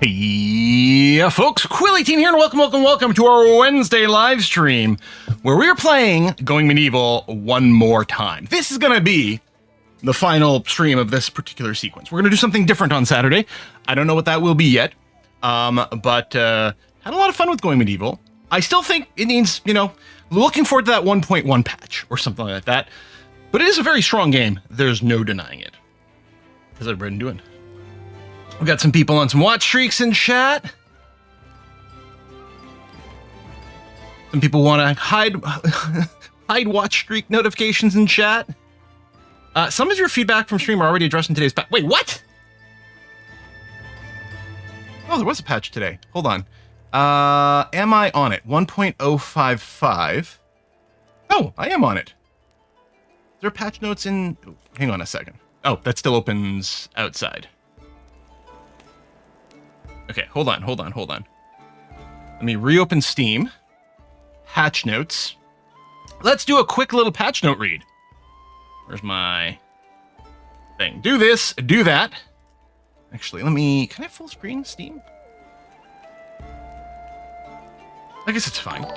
Yeah, folks, Quilly Team here, and welcome to our Wednesday live stream, where we're playing Going Medieval one more time. This is going to be the final stream of this particular sequence. We're going to do something different on Saturday. I don't know what that will be yet, but had a lot of fun with Going Medieval. I still think it needs, looking forward to that 1.1 patch or something like that. But it is a very strong game. There's no denying it. How's everybody doing? We got some people on some watch streaks in chat. Some people want to hide watch streak notifications in chat. Some of your feedback from stream are already addressed in today's patch. Wait, what? Oh, there was a patch today. Hold on. Am I on it? 1.055. Oh, I am on it. Is there patch notes in... Oh, hang on a second. Oh, that still opens outside. Okay, hold on. Let me reopen Steam. Patch notes. Let's do a quick little patch note read. Where's my thing? Do this, do that. Actually, can I full screen Steam? I guess it's fine. Okay.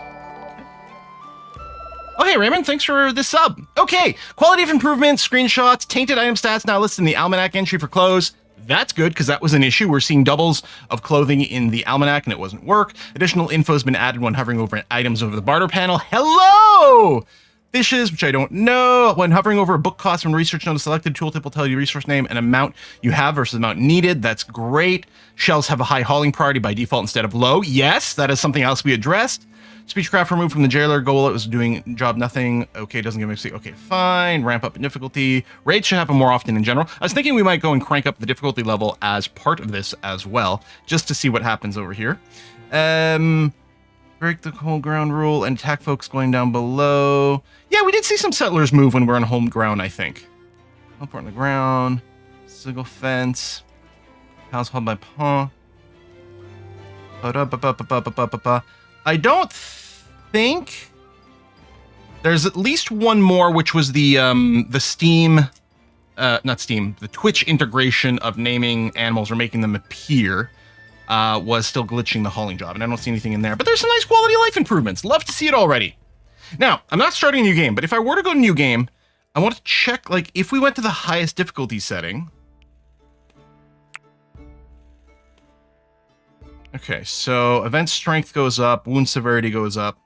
Oh, hey, Raymond, thanks for the sub. Okay, quality of improvement, screenshots, tainted item stats now listed in the almanac entry for clothes. That's good, because that was an issue. We're seeing doubles of clothing in the almanac, and it wasn't work. Additional info has been added when hovering over items over the barter panel. Hello! Fishes, which I don't know. When hovering over a book cost, when research note is selected, tooltip will tell you resource name and amount you have versus amount needed. That's great. Shells have a high hauling priority by default instead of low. Yes, that is something else we addressed. Speechcraft removed from the jailer. Goal, it was doing job nothing. Okay, doesn't give me a... Okay, fine. Ramp up in difficulty. Raids should happen more often in general. I was thinking we might go and crank up the difficulty level as part of this as well, just to see what happens over here. Break the whole ground rule and attack folks going down below. Yeah, we did see some settlers move when we're on home ground, I think. Teleport on the ground. Sigil fence. House held by pawn. I don't think there's at least one more, which was the Steam, not Steam, the Twitch integration of naming animals or making them appear was still glitching the hauling job, and I don't see anything in there. But there's some nice quality of life improvements. Love to see it already. Now, I'm not starting a new game, but if I were to go to new game, I want to check, like, if we went to the highest difficulty setting. Okay, so event strength goes up, wound severity goes up,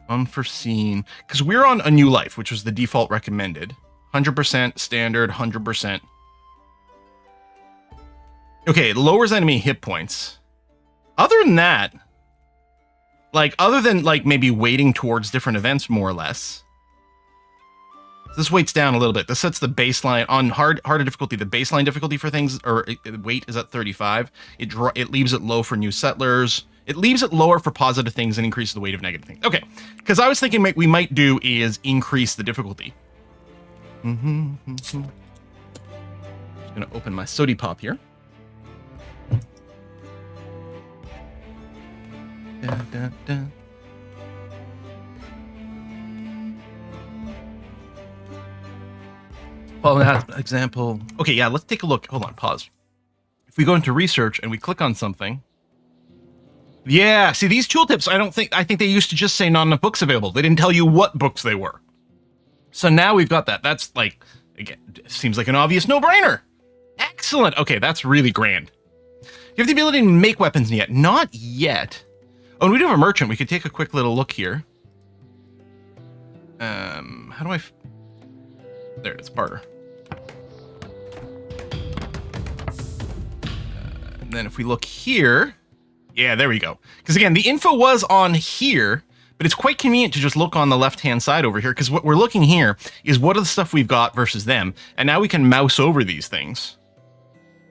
unforeseen, because we're on a new life, which was the default recommended. 100% standard, 100%. Okay, it lowers enemy hit points. Other than that, other than maybe weighting towards different events more or less, this weights down a little bit. This sets the baseline on harder difficulty. The baseline difficulty for things, or weight, is at 35. It leaves it low for new settlers. It leaves it lower for positive things and increases the weight of negative things. Okay, because I was thinking what we might do is increase the difficulty. Just gonna open my Sody Pop here. Well, that example. Okay, yeah, let's take a look. Hold on, pause. If we go into research and we click on something. Yeah, see, these tooltips, I think they used to just say not enough books available. They didn't tell you what books they were. So now we've got that. That's again, seems like an obvious no-brainer. Excellent. Okay, that's really grand. Do you have the ability to make weapons yet? Not yet. Oh, and we do have a merchant. We could take a quick little look here. How do I... There it is, barter. And then if we look here, yeah, there we go. Because again, the info was on here, but it's quite convenient to just look on the left-hand side over here, because what we're looking here is what are the stuff we've got versus them. And now we can mouse over these things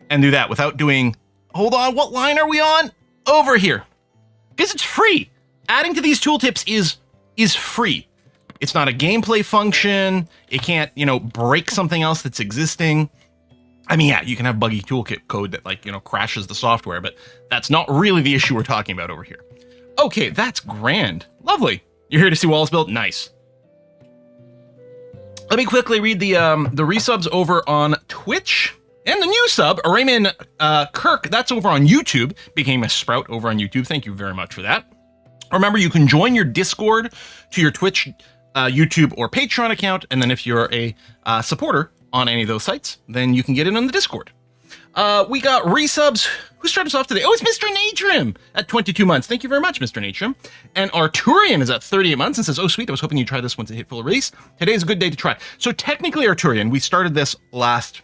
and do that without doing, hold on, what line are we on? Over here. Because it's free. Adding to these tooltips is free. It's not a gameplay function. It can't, break something else that's existing. I mean, yeah, you can have buggy toolkit code that crashes the software, but that's not really the issue we're talking about over here. Okay, that's grand. Lovely. You're here to see walls built? Nice. Let me quickly read the resubs over on Twitch. And the new sub, Raymond Kirk, that's over on YouTube, became a sprout over on YouTube. Thank you very much for that. Remember, you can join your Discord to your Twitch, YouTube, or Patreon account, and then if you're a supporter on any of those sites, then you can get in on the Discord. We got resubs. Who started us off today? Oh, it's Mr. Natrim at 22 months. Thank you very much, Mr. Natrim. And Arturian is at 38 months and says, oh, sweet, I was hoping you'd try this once it hit full release. Today's a good day to try. So technically, Arturian, we started this last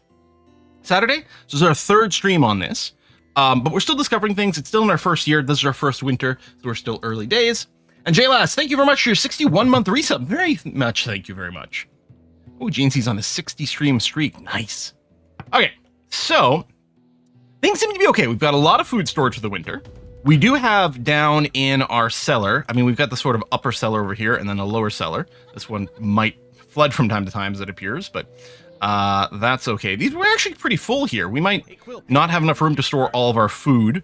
Saturday. So this is our third stream on this. But we're still discovering things. It's still in our first year. This is our first winter, so we're still early days. And Jaylas, thank you very much for your 61-month resub. Very much, thank you very much. Oh, Janesy's on a 60-stream streak. Nice. Okay, so things seem to be okay. We've got a lot of food stored for the winter. We do have down in our cellar, I mean, we've got the sort of upper cellar over here and then a lower cellar. This one might flood from time to time as it appears, but that's okay. These were actually pretty full here. We might not have enough room to store all of our food.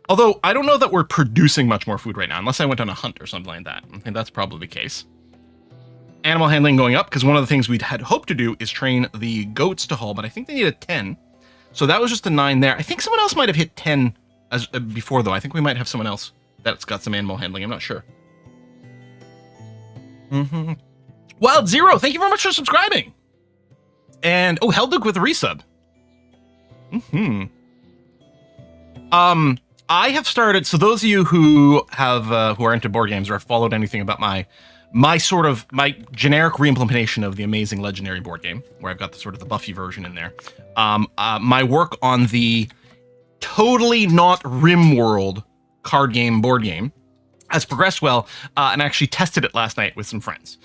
Although, I don't know that we're producing much more food right now, unless I went on a hunt or something like that. I think that's probably the case. Animal handling going up, because one of the things we'd had hoped to do is train the goats to haul, but I think they need a 10. So that was just a 9 there. I think someone else might have hit 10 as before, though. I think we might have someone else that's got some animal handling. I'm not sure. Wild Zero, thank you very much for subscribing. And, oh, Helduke with a resub. I have started, so those of you who have, who are into board games or have followed anything about my generic re-implementation of the amazing legendary board game, where I've got the sort of the Buffy version in there. My work on the totally not RimWorld card game, board game, has progressed well, and I actually tested it last night with some friends.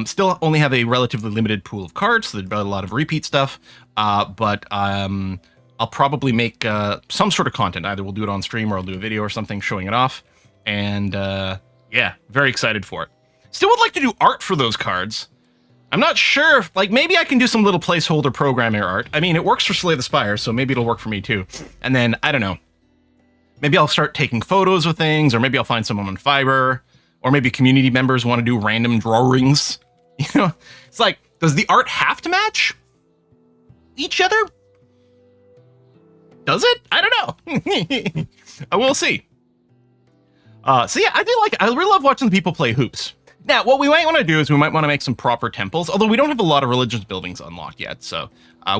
Still only have a relatively limited pool of cards, so there's a lot of repeat stuff, but I'll probably make some sort of content. Either we'll do it on stream or I'll do a video or something showing it off, and yeah, very excited for it. Still would like to do art for those cards. I'm not sure if, like, maybe I can do some little placeholder programming art. I mean, it works for Slay the Spire, so maybe it'll work for me too. And then, I don't know, maybe I'll start taking photos of things, or maybe I'll find someone on Fiverr, or maybe community members want to do random drawings. You know, it's like, does the art have to match each other? Does it? I don't know. I will see. So yeah, I really love watching the people play hoops. Now, what we might want to do is we might want to make some proper temples, although we don't have a lot of religious buildings unlocked yet, so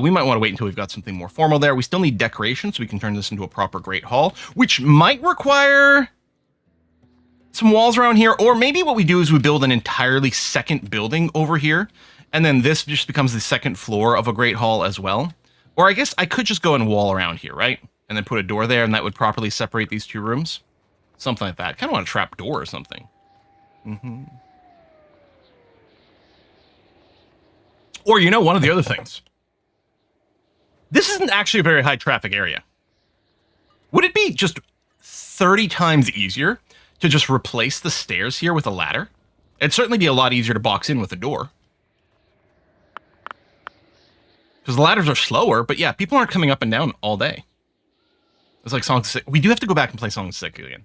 we might want to wait until we've got something more formal there. We still need decoration, so we can turn this into a proper Great Hall, which might require some walls around here, or maybe what we do is we build an entirely second building over here, and then this just becomes the second floor of a Great Hall as well. Or I guess I could just go and wall around here, right? And then put a door there, and that would properly separate these two rooms. Something like that. Kind of want a trap door or something. Or, you know, one of the other things. This isn't actually a very high traffic area. Would it be just 30 times easier to just replace the stairs here with a ladder? It'd certainly be a lot easier to box in with a door. Because the ladders are slower, but yeah, people aren't coming up and down all day. It's like Song 6. We do have to go back and play Song 6 again.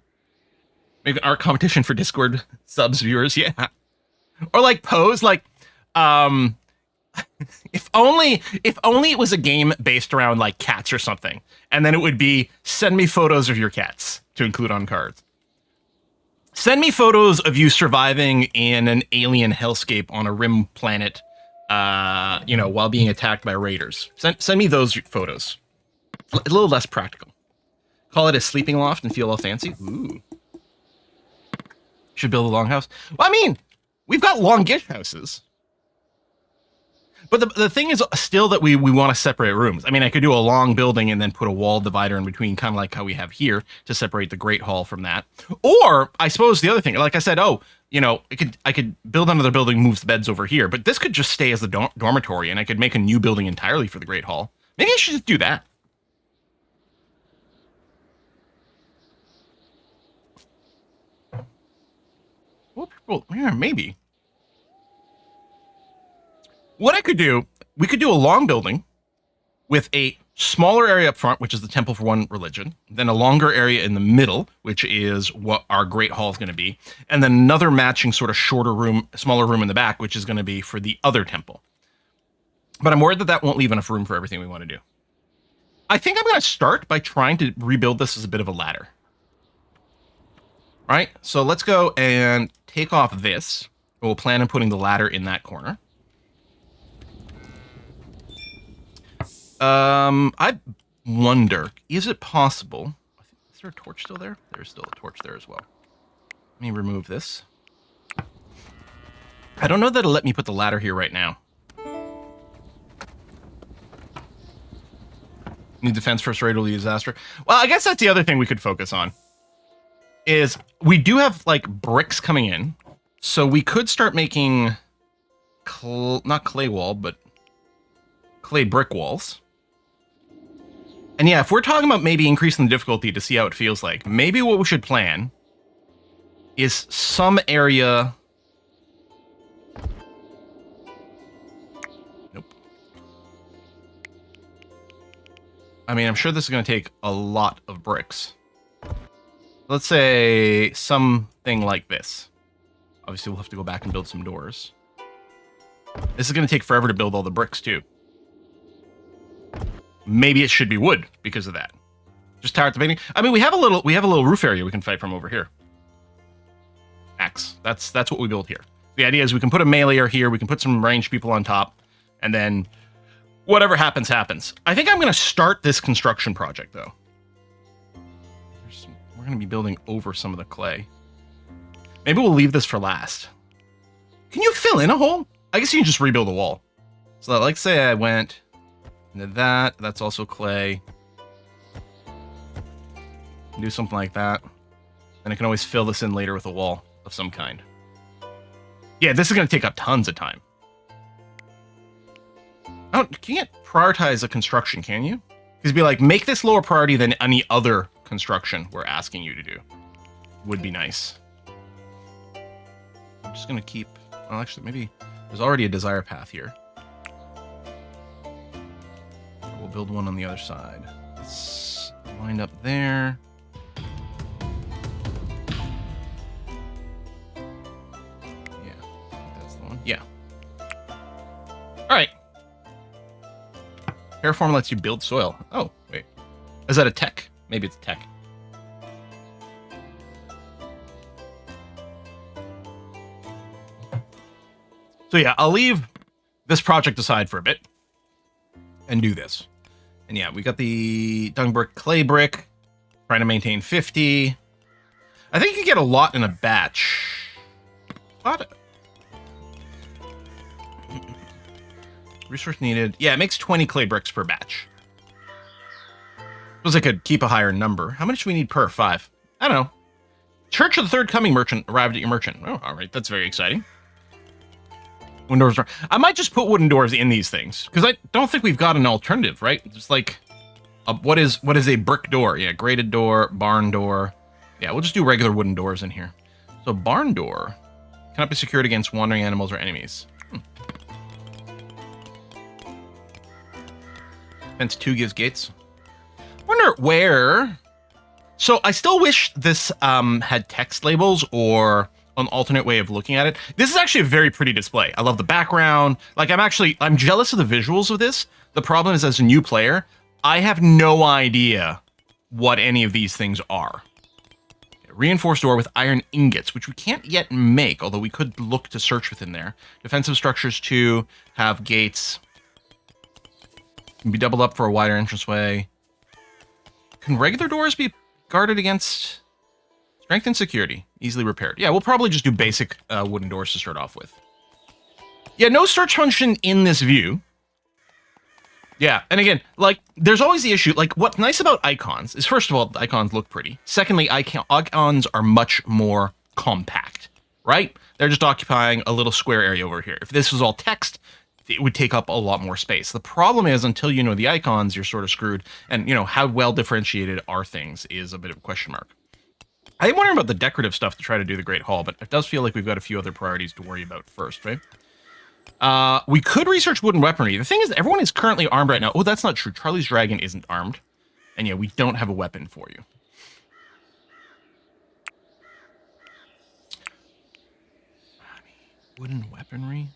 Maybe our competition for Discord subs viewers, yeah. Or like Pose, like, if only it was a game based around like cats or something, and then it would be send me photos of your cats to include on cards. Send me photos of you surviving in an alien hellscape on a rim planet, you know, while being attacked by raiders. Send me those photos. A little less practical. Call it a sleeping loft and feel all fancy. Ooh. Should build a longhouse. Well, I mean, we've got longish houses. But the thing is still that we want to separate rooms. I mean, I could do a long building and then put a wall divider in between, kind of like how we have here, to separate the Great Hall from that. Or, I suppose the other thing, like I said, oh, you know, I could build another building, move the beds over here, but this could just stay as the dormitory, and I could make a new building entirely for the Great Hall. Maybe I should just do that. Well, yeah, maybe. What I could do, we could do a long building with a smaller area up front, which is the temple for one religion, then a longer area in the middle, which is what our Great Hall is going to be, and then another matching sort of shorter room, smaller room in the back, which is going to be for the other temple. But I'm worried that that won't leave enough room for everything we want to do. I think I'm going to start by trying to rebuild this as a bit of a ladder. All right, so let's go and take off this. We'll plan on putting the ladder in that corner. I wonder, is it possible? Is there a torch still there? There's still a torch there as well. Let me remove this. I don't know that it'll let me put the ladder here right now. Need defense first, ready disaster. Well, I guess that's the other thing we could focus on. Is we do have, like, bricks coming in. So we could start making, not clay wall, but clay brick walls. And yeah, if we're talking about maybe increasing the difficulty to see how it feels like, maybe what we should plan is some area... Nope. I mean, I'm sure this is going to take a lot of bricks. Let's say something like this. Obviously, we'll have to go back and build some doors. This is going to take forever to build all the bricks, too. Maybe it should be wood because of that. Just tower at the beginning. I mean, we have a little roof area we can fight from over here. Axe. That's what we build here. The idea is we can put a meleeer here, we can put some ranged people on top, and then whatever happens, happens. I think I'm going to start this construction project, though. We're going to be building over some of the clay. Maybe we'll leave this for last. Can you fill in a hole? I guess you can just rebuild a wall. So, like, say I went into that. That's also clay. Do something like that. And I can always fill this in later with a wall of some kind. Yeah, this is going to take up tons of time. Oh, you can't prioritize a construction, can you? Because be like, make this lower priority than any other construction we're asking you to do. Would be nice. I'm just going to keep... Well, actually, maybe there's already a desire path here. We'll build one on the other side. Let's line up there. Yeah, that's the one. Yeah. All right. Terraform lets you build soil. Oh, wait. Is that a tech? Maybe it's tech. So yeah, I'll leave this project aside for a bit and do this. And yeah, we got the dung brick, clay brick, trying to maintain 50. I think you get a lot in a batch. What? Resource needed. Yeah, it makes 20 clay bricks per batch. Suppose I could keep a higher number. How much do we need per? 5. I don't know. Church of the Third Coming merchant arrived at your merchant. Oh, all right. That's very exciting. Wooden doors. I might just put wooden doors in these things because I don't think we've got an alternative, right? Just like, what is a brick door? Yeah, grated door, barn door. Yeah, we'll just do regular wooden doors in here. So barn door cannot be secured against wandering animals or enemies. Fence 2 gives gates. Wonder where. So I still wish this had text labels or an alternate way of looking at it. This is actually a very pretty display. I love the background. Like, I'm jealous of the visuals of this. The problem is, as a new player, I have no idea what any of these things are. Reinforced door with iron ingots, which we can't yet make, although we could look to search within there. Defensive structures 2 have gates. Can be doubled up for a wider entranceway. Can regular doors be guarded against strength and security? Easily repaired. Yeah, we'll probably just do basic wooden doors to start off with. Yeah, no search function in this view. Yeah, and again, like, there's always the issue, like, what's nice about icons is, first of all, the icons look pretty. Secondly, icons are much more compact, right? They're just occupying a little square area over here. If this was all text, it would take up a lot more space. The problem is, until you know the icons, you're sort of screwed. And, you know, how well differentiated are things is a bit of a question mark. I'm wondering about the decorative stuff to try to do the Great Hall, but it does feel like we've got a few other priorities to worry about first, right? We could research wooden weaponry. The thing is, everyone is currently armed right now. Oh, that's not true. Charlie's Dragon isn't armed. And yeah, we don't have a weapon for you. Wooden weaponry?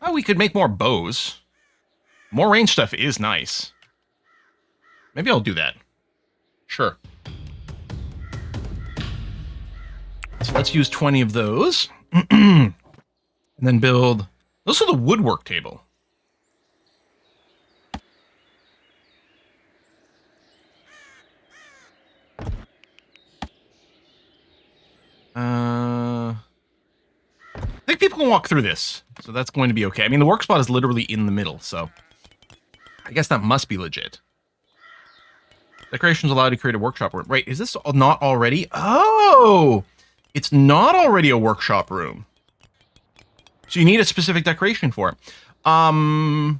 Oh, we could make more bows. More range stuff is nice. Maybe I'll do that. Sure. So let's use 20 of those. And then build... Those are the woodwork table. I think people can walk through this, so that's going to be okay. I mean, the work spot is literally in the middle, so I guess that must be legit. Decorations allowed to create a workshop room. Right, is this not already? Oh! It's not already a workshop room. So you need a specific decoration for it. I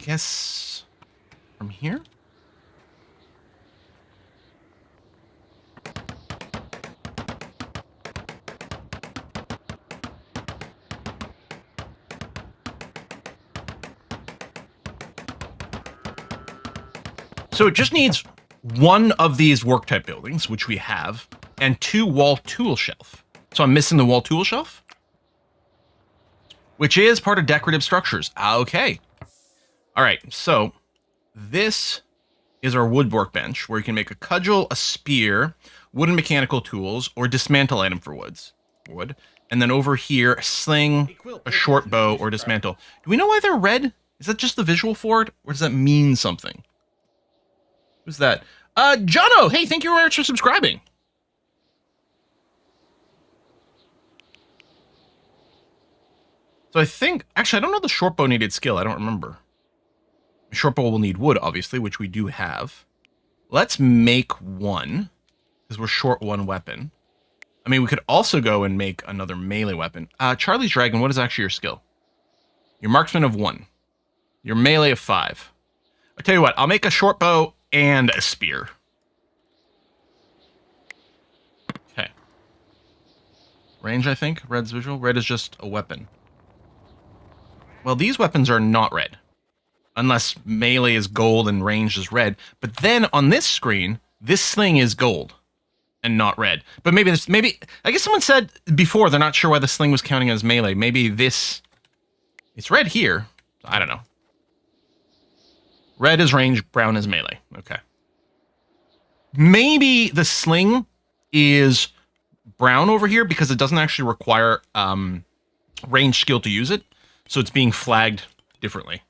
guess from here? So it just needs one of these work type buildings, which we have, and 2 wall tool shelf. So I'm missing the wall tool shelf, which is part of decorative structures. Okay. All right. So this is our wood workbench where you can make a cudgel, a spear, wooden mechanical tools, or dismantle item for wood. And then over here, a sling, a short bow, or dismantle. Do we know why they're red? Is that just the visual for it? Or does that mean something? Who's that? Jono! Hey, thank you very much for subscribing. So I think... Actually, I don't know the short bow needed skill. I don't remember. The short bow will need wood, obviously, which we do have. Let's make one, because we're short one weapon. I mean, we could also go and make another melee weapon. Charlie's Dragon, what is actually your skill? Your marksman of 1. Your melee of 5. I tell you what, I'll make a short bow and a spear. Okay. Range, I think. Red's visual. Red is just a weapon. Well, these weapons are not red. Unless melee is gold and range is red. But then on this screen, this sling is gold and not red. But maybe I guess someone said before they're not sure why the sling was counting as melee. Maybe this, it's red here. I don't know. Red is range, brown is melee. Okay. Maybe the sling is brown over here because it doesn't actually require range skill to use it. So it's being flagged differently.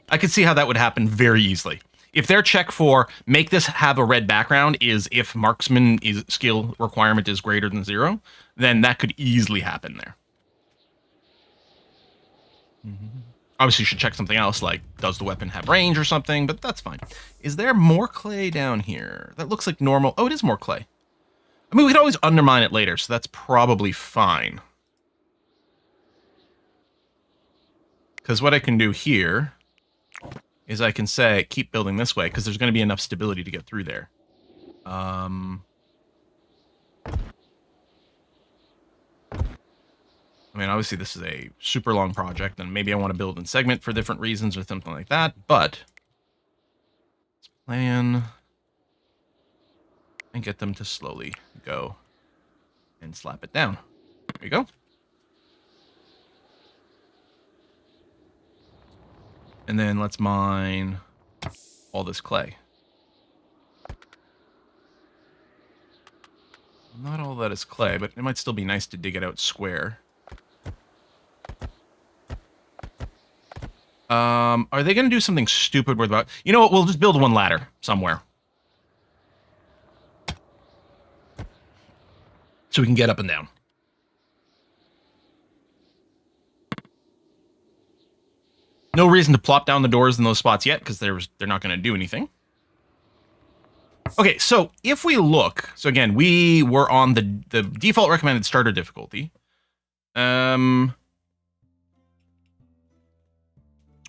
I could see how that would happen very easily. If their check for make this have a red background is if marksman is skill requirement is greater than 0, then that could easily happen there. Obviously, you should check something else, like does the weapon have range or something, but that's fine. Is there more clay down here? That looks like normal. Oh, it is more clay. I mean, we could always undermine it later, so that's probably fine. Because what I can do here is I can say, keep building this way, because there's going to be enough stability to get through there. I mean, obviously this is a super long project, and maybe I want to build in segment for different reasons or something like that, but let's plan and get them to slowly go and slap it down. There you go. And then let's mine all this clay. Not all that is clay, but it might still be nice to dig it out square. Are they going to do something stupid with about... You know what? We'll just build one ladder somewhere. So we can get up and down. No reason to plop down the doors in those spots yet, because they're not going to do anything. Okay, so if we look... So again, we were on the default recommended starter difficulty.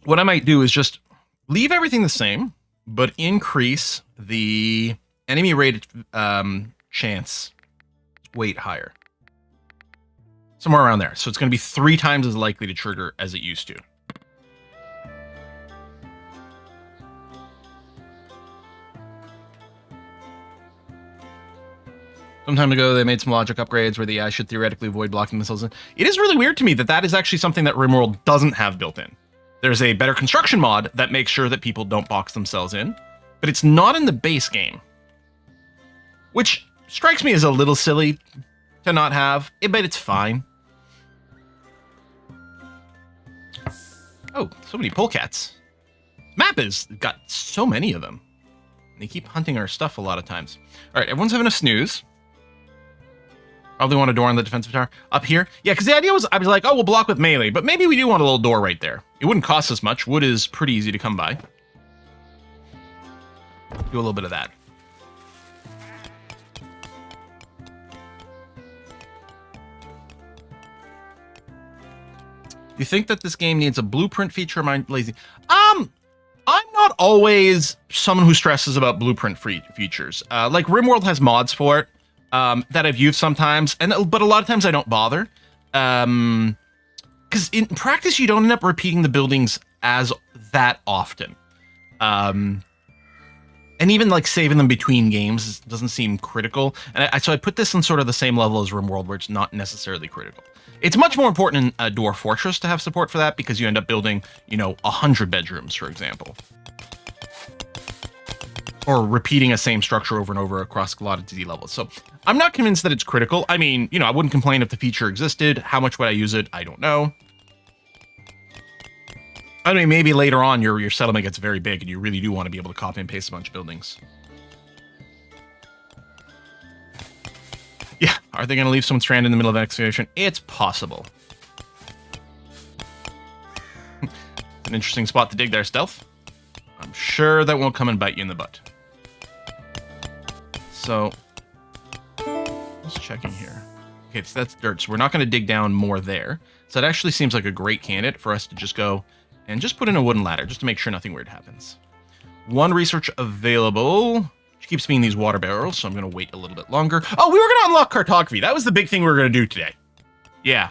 What I might do is just leave everything the same, but increase the enemy rated chance weight higher. Somewhere around there. So it's going to be 3 times as likely to trigger as it used to. Some time ago, they made some logic upgrades where the AI should theoretically avoid blocking missiles. It is really weird to me that that is actually something that RimWorld doesn't have built in. There's a better construction mod that makes sure that people don't box themselves in. but it's not in the base game, which strikes me as a little silly to not have, but it's fine. Oh, so many polecats. Map has got so many of them. They keep hunting our stuff a lot of times. All right, everyone's having a snooze. Probably want a door on the defensive tower. Up here? Yeah, because the idea was, I was like, oh, we'll block with melee, but maybe we do want a little door right there. It wouldn't cost us much. Wood is pretty easy to come by. Do a little bit of that. You think that this game needs a blueprint feature? Am I lazy? I'm not always someone who stresses about blueprint features. Like RimWorld has mods for it that I've used sometimes, but a lot of times I don't bother. Because in practice, you don't end up repeating the buildings as that often. And even like saving them between games doesn't seem critical. And so I put this on sort of the same level as RimWorld, where it's not necessarily critical. It's much more important in a Dwarf Fortress to have support for that, because you end up building, 100 bedrooms, for example. Or repeating a same structure over and over across a lot of D levels. So I'm not convinced that it's critical. I mean, I wouldn't complain if the feature existed. How much would I use it? I don't know. I mean, maybe later on your settlement gets very big and you really do want to be able to copy and paste a bunch of buildings. Yeah, are they going to leave someone stranded in the middle of an excavation? It's possible. An interesting spot to dig there, Stealth. I'm sure that won't come and bite you in the butt. So, let's check in here. Okay, so that's dirt, so we're not going to dig down more there. So that actually seems like a great candidate for us to just go and just put in a wooden ladder, just to make sure nothing weird happens. One research available, which keeps me in these water barrels, so I'm going to wait a little bit longer. Oh, we were going to unlock Cartography. That was the big thing we were going to do today. Yeah.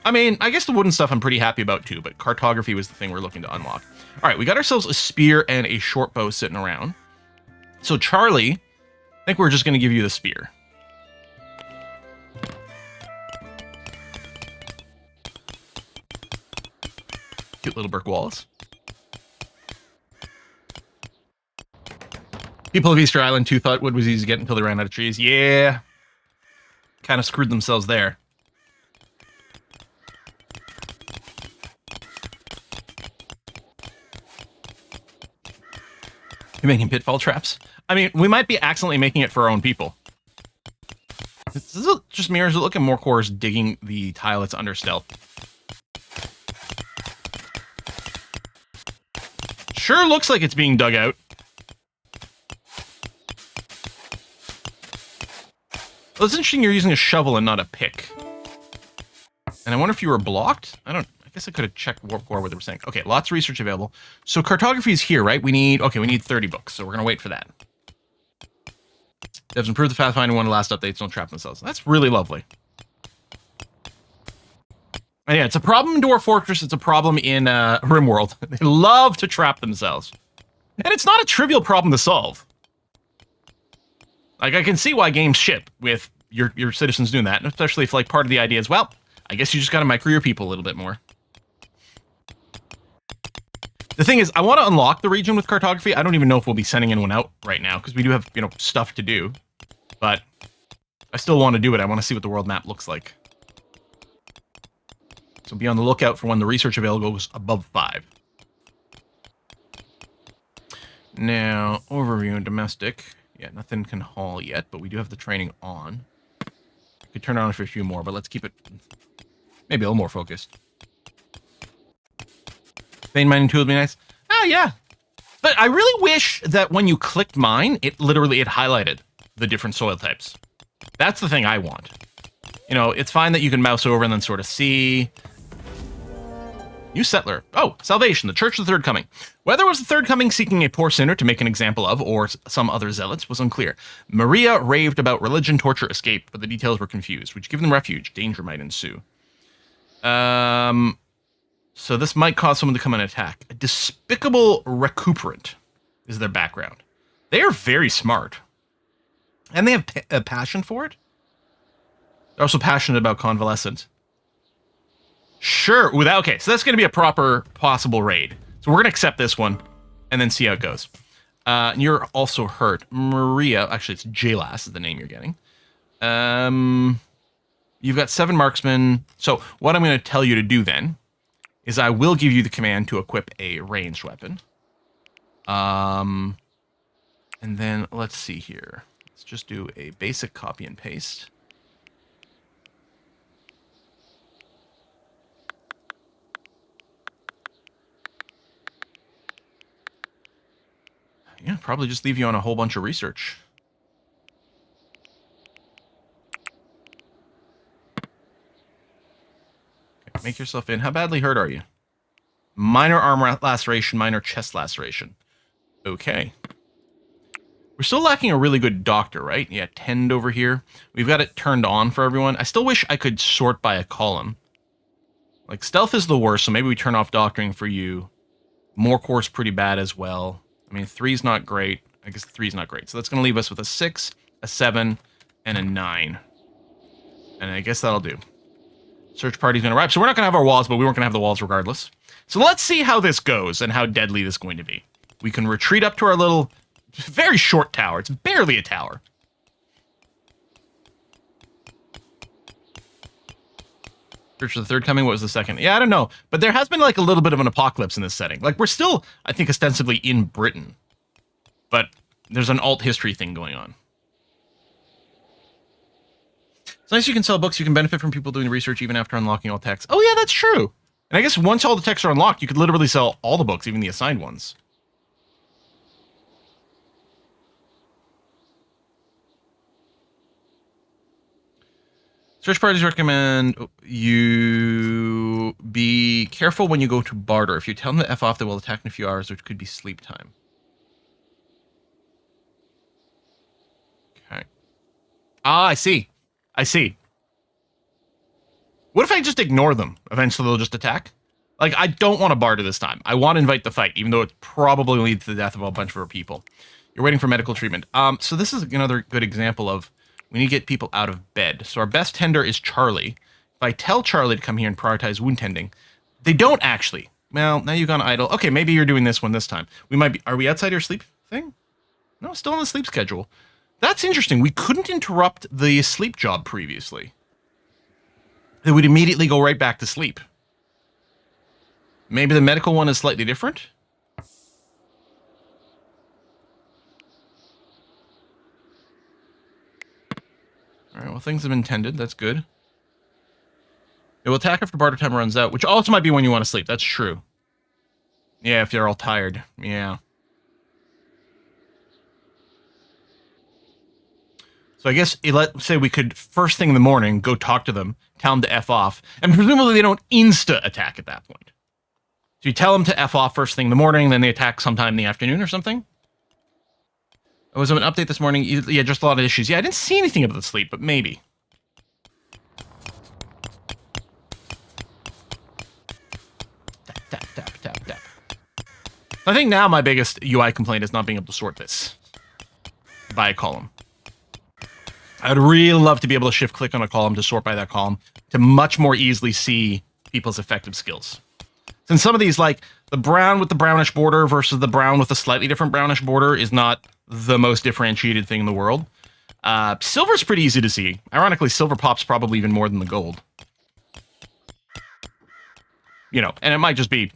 I mean, I guess the wooden stuff I'm pretty happy about too, but Cartography was the thing we're looking to unlock. All right, we got ourselves a spear and a short bow sitting around. So Charlie, I think we're just going to give you the spear. Cute little brick walls. People of Easter Island 2 thought wood was easy to get until they ran out of trees. Yeah. Kind of screwed themselves there. You're making pitfall traps? I mean, we might be accidentally making it for our own people. This is just mirrors. Look at more cores digging the tile that's under stealth. Sure looks like it's being dug out. Well, it's interesting you're using a shovel and not a pick. And I wonder if you were blocked? I guess I could have checked Warp Core what they were saying. Okay, lots of research available. So Cartography is here, right? We need 30 books, so we're going to wait for that. Devs improved the pathfinding one of the last updates, don't trap themselves. That's really lovely. And yeah, it's a problem in Dwarf Fortress, it's a problem in RimWorld. They love to trap themselves. And it's not a trivial problem to solve. Like, I can see why games ship with your citizens doing that, and especially if, like, part of the idea is, well, I guess you just gotta micro your people a little bit more. The thing is, I want to unlock the region with Cartography. I don't even know if we'll be sending anyone out right now, because we do have, stuff to do. But I still want to do it. I want to see what the world map looks like. So be on the lookout for when the research available goes above 5. Now, overview and domestic. Yeah, nothing can haul yet, but we do have the training on. Could turn it on for a few more, but let's keep it maybe a little more focused. Vein mining tool would be nice. Oh, yeah. But I really wish that when you clicked mine, it highlighted the different soil types. That's the thing I want. It's fine that you can mouse over and then sort of see. New settler. Oh, Salvation, the Church of the Third Coming. Whether it was the Third Coming seeking a poor sinner to make an example of, or some other zealots, was unclear. Maria raved about religion, torture, escape, but the details were confused. Would you give them refuge? Danger might ensue. So this might cause someone to come and attack. A despicable recuperant is their background. They are very smart. And they have a passion for it. They're also passionate about convalescent. Sure. Okay, so that's going to be a proper possible raid. So we're going to accept this one and then see how it goes. And you're also hurt. Maria, actually, it's J-Lass is the name you're getting. You've got 7 marksmen. So what I'm going to tell you to do then is I will give you the command to equip a ranged weapon. And then let's see here. Let's just do a basic copy and paste. Yeah, probably just leave you on a whole bunch of research. Okay, make yourself in. How badly hurt are you? Minor arm laceration, minor chest laceration. Okay. We're still lacking a really good doctor, right? Yeah, tend over here. We've got it turned on for everyone. I still wish I could sort by a column. Like, stealth is the worst, so maybe we turn off doctoring for you. More core's pretty bad as well. I mean, 3's not great. I guess 3's not great. So that's going to leave us with a 6, a 7, and a 9. And I guess that'll do. Search party's going to arrive. So we're not going to have our walls, but we weren't going to have the walls regardless. So let's see how this goes and how deadly this is going to be. We can retreat up to our little, very short tower. It's barely a tower. Search for the third coming. What was the second? Yeah, I don't know. But there has been like a little bit of an apocalypse in this setting. Like, we're still, I think, ostensibly in Britain. But there's an alt history thing going on. It's nice you can sell books. You can benefit from people doing research even after unlocking all texts. Oh, yeah, that's true. And I guess once all the texts are unlocked, you could literally sell all the books, even the assigned ones. Search parties recommend you be careful when you go to barter. If you tell them to F off, they will attack in a few hours, which could be sleep time. Okay. Ah, I see. I see. What if I just ignore them? Eventually they'll just attack? Like, I don't want to barter this time. I want to invite the fight, even though it probably leads to the death of a bunch of our people. You're waiting for medical treatment. So this is another good example of we need to get people out of bed. So our best tender is Charlie. If I tell Charlie to come here and prioritize wound tending, they don't actually. Well, now you've gone idle. Okay, maybe you're doing this one this time. We might be. Are we outside your sleep thing? No, still on the sleep schedule. That's interesting. We couldn't interrupt the sleep job previously. They would immediately go right back to sleep. Maybe the medical one is slightly different? Alright, well, things have been tended. That's good. It will attack after barter time runs out, which also might be when you want to sleep. That's true. Yeah, if you're all tired. Yeah. So I guess, let's say we could, first thing in the morning, go talk to them, tell them to F off, and presumably they don't insta-attack at that point. So you tell them to F off first thing in the morning, then they attack sometime in the afternoon or something? Oh, was there an update this morning? Yeah, just a lot of issues. Yeah, I didn't see anything about the sleep, but maybe. Tap, tap, tap, tap, tap. I think now my biggest UI complaint is not being able to sort this by a column. I'd really love to be able to shift-click on a column to sort by that column to much more easily see people's effective skills. Since some of these, like the brown with the brownish border versus the brown with a slightly different brownish border is not the most differentiated thing in the world. Silver's pretty easy to see. Ironically, silver pops probably even more than the gold. You know, and it might just be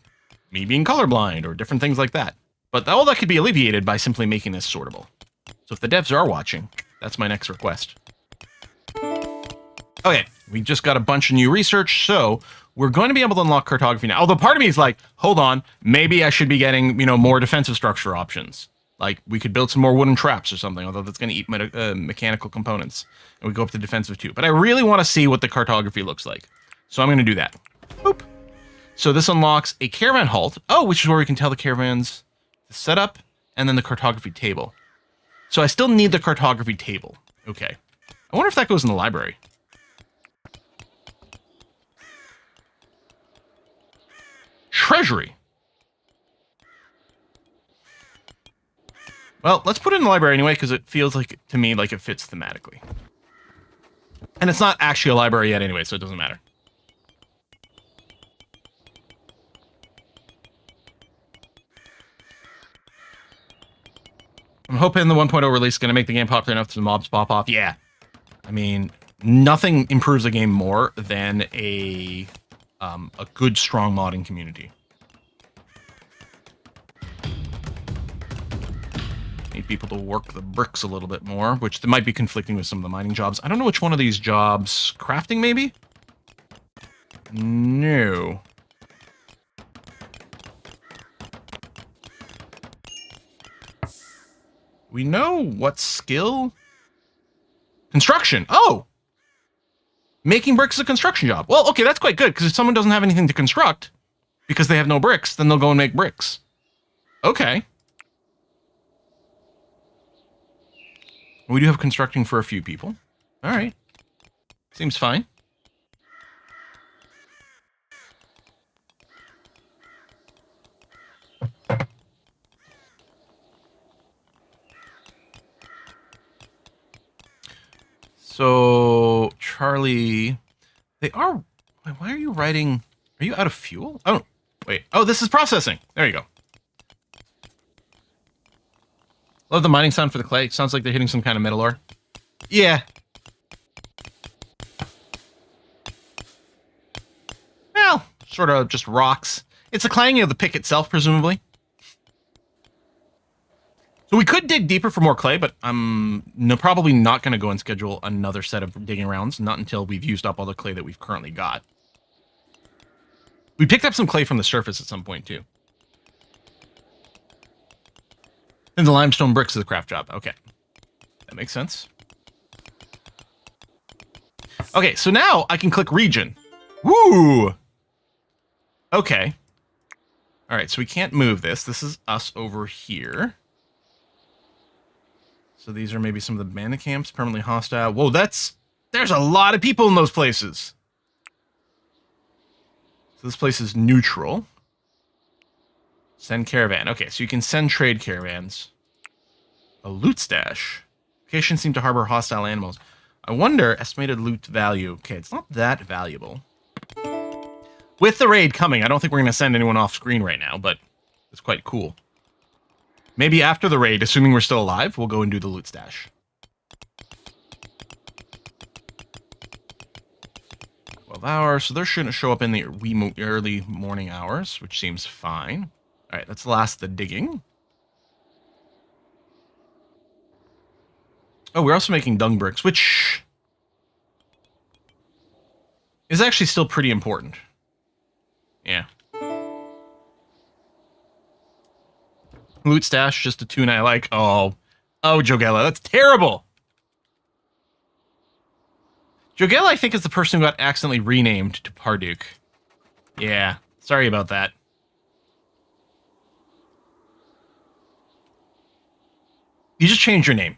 me being colorblind or different things like that. But all that could be alleviated by simply making this sortable. So if the devs are watching, that's my next request. Okay, we just got a bunch of new research, so we're going to be able to unlock cartography now. Although part of me is like, hold on, maybe I should be getting, you know, more defensive structure options. Like, we could build some more wooden traps or something, although that's going to eat mechanical components. And we go up to defensive too. But I really want to see what the cartography looks like. So I'm going to do that. Boop. So this unlocks a caravan halt. Oh, which is where we can tell the caravans the setup and then the cartography table. So I still need the cartography table. Okay. I wonder if that goes in the library. Treasury. Well, let's put it in the library anyway, because it feels like, to me, like it fits thematically. And it's not actually a library yet anyway, so it doesn't matter. hoping the 1.0 release is going to make the game popular enough to mobs pop off. Yeah. I mean, nothing improves a game more than a good, strong modding community. Need people to work the bricks a little bit more, which might be conflicting with some of the mining jobs. I don't know which one of these jobs... Crafting, maybe? No. We know what skill? Construction. Oh! Making bricks is a construction job. Well, okay, that's quite good, because if someone doesn't have anything to construct, because they have no bricks, then they'll go and make bricks. Okay. We do have constructing for a few people. All right. Seems fine. So, Charlie, they are... Why are you writing... Are you out of fuel? Oh, wait. Oh, this is processing. There you go. Love the mining sound for the clay. Sounds like they're hitting some kind of metal ore. Yeah. Well, sort of just rocks. It's the clanging of the pick itself, presumably. So we could dig deeper for more clay, but I'm probably not going to go and schedule another set of digging rounds, not until we've used up all the clay that we've currently got. We picked up some clay from the surface at some point, too. And the limestone bricks is a craft job. Okay. That makes sense. Okay, so now I can click region. Woo! Okay. All right, so we can't move this. This is us over here. So these are maybe some of the bandit camps, permanently hostile. Whoa, there's a lot of people in those places. So this place is neutral. Send caravan. Okay, so you can send trade caravans. A loot stash. Locations seem to harbor hostile animals. I wonder, estimated loot value. Okay, it's not that valuable. With the raid coming, I don't think we're going to send anyone off screen right now, but it's quite cool. Maybe after the raid, assuming we're still alive, we'll go and do the loot stash. 12 hours, so they're shouldn't show up in the early morning hours, which seems fine. All right, let's last the digging. Oh, we're also making dung bricks, which is actually still pretty important. Yeah. Loot stash, just a tune I like. Oh, Jogella, that's terrible. Jogella, I think, is the person who got accidentally renamed to Parduk. Yeah, sorry about that. You just changed your name.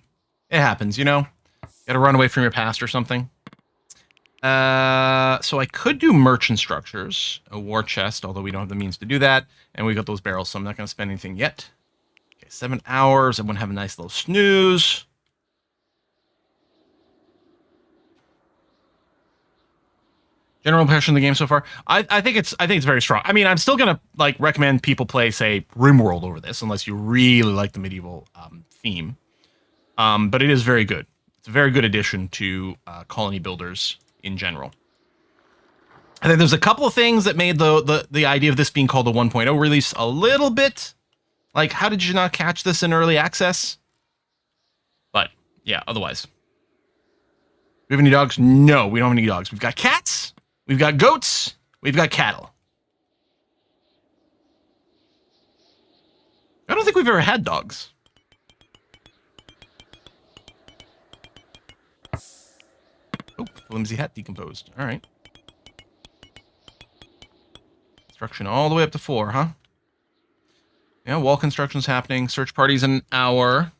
It happens, you know? You gotta run away from your past or something. So I could do merchant structures, a war chest, although we don't have the means to do that. And we got those barrels, so I'm not gonna spend anything yet. Okay, 7 hours. I'm gonna have a nice little snooze. General impression of the game so far, I think it's very strong. I mean, I'm still gonna recommend people play, say, RimWorld over this, unless you really like the medieval theme. But it is very good. It's a very good addition to colony builders in general. I think there's a couple of things that made the idea of this being called a 1.0 release a little bit like, how did you not catch this in early access? But yeah, otherwise. We have any dogs? No, we don't have any dogs. We've got cats. We've got goats. We've got cattle. I don't think we've ever had dogs. Oh, flimsy hat decomposed. All right. Construction all the way up to 4, huh? Yeah, wall construction's happening. Search party's in an hour.